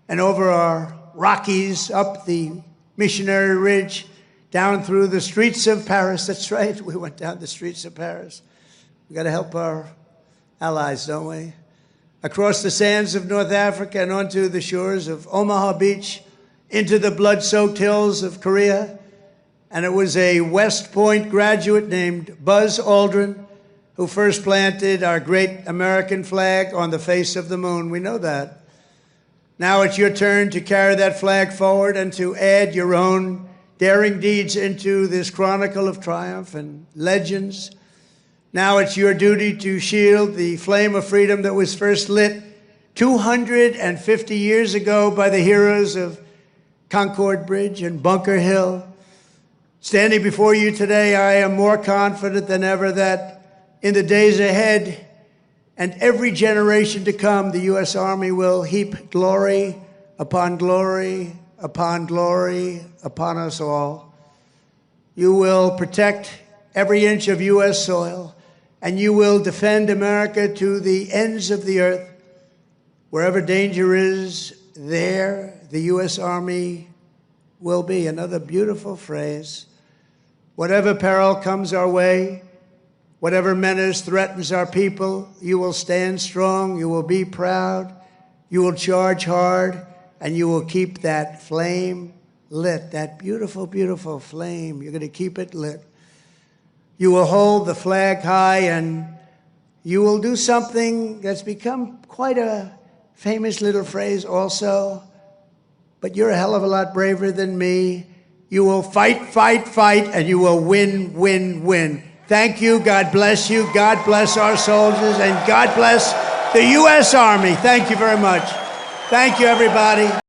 and over our Rockies, up the Missionary Ridge, down through the streets of Paris. That's right, we went down the streets of Paris. We've got to help our allies, don't we? Across the sands of North Africa and onto the shores of Omaha Beach, into the blood-soaked hills of Korea. And it was a West Point graduate named Buzz Aldrin who first planted our great American flag on the face of the moon. We know that. Now it's your turn to carry that flag forward and to add your own daring deeds into this chronicle of triumph and legends. Now it's your duty to shield the flame of freedom that was first lit 250 years ago by the heroes of Concord Bridge and Bunker Hill. Standing before you today, I am more confident than ever that in the days ahead and every generation to come, the U.S. Army will heap glory upon glory upon glory upon us all. You will protect every inch of U.S. soil, and you will defend America to the ends of the earth. Wherever danger is, there the U.S. Army will be. Another beautiful phrase. Whatever peril comes our way, whatever menace threatens our people, you will stand strong, you will be proud, you will charge hard, and you will keep that flame lit, that beautiful, beautiful flame. You're going to keep it lit. You will hold the flag high, and you will do something that's become quite a famous little phrase also, but you're a hell of a lot braver than me. You will fight, fight, fight, and you will win, win, win. Thank you. God bless you. God bless our soldiers, and God bless the U.S. Army. Thank you very much. Thank you, everybody.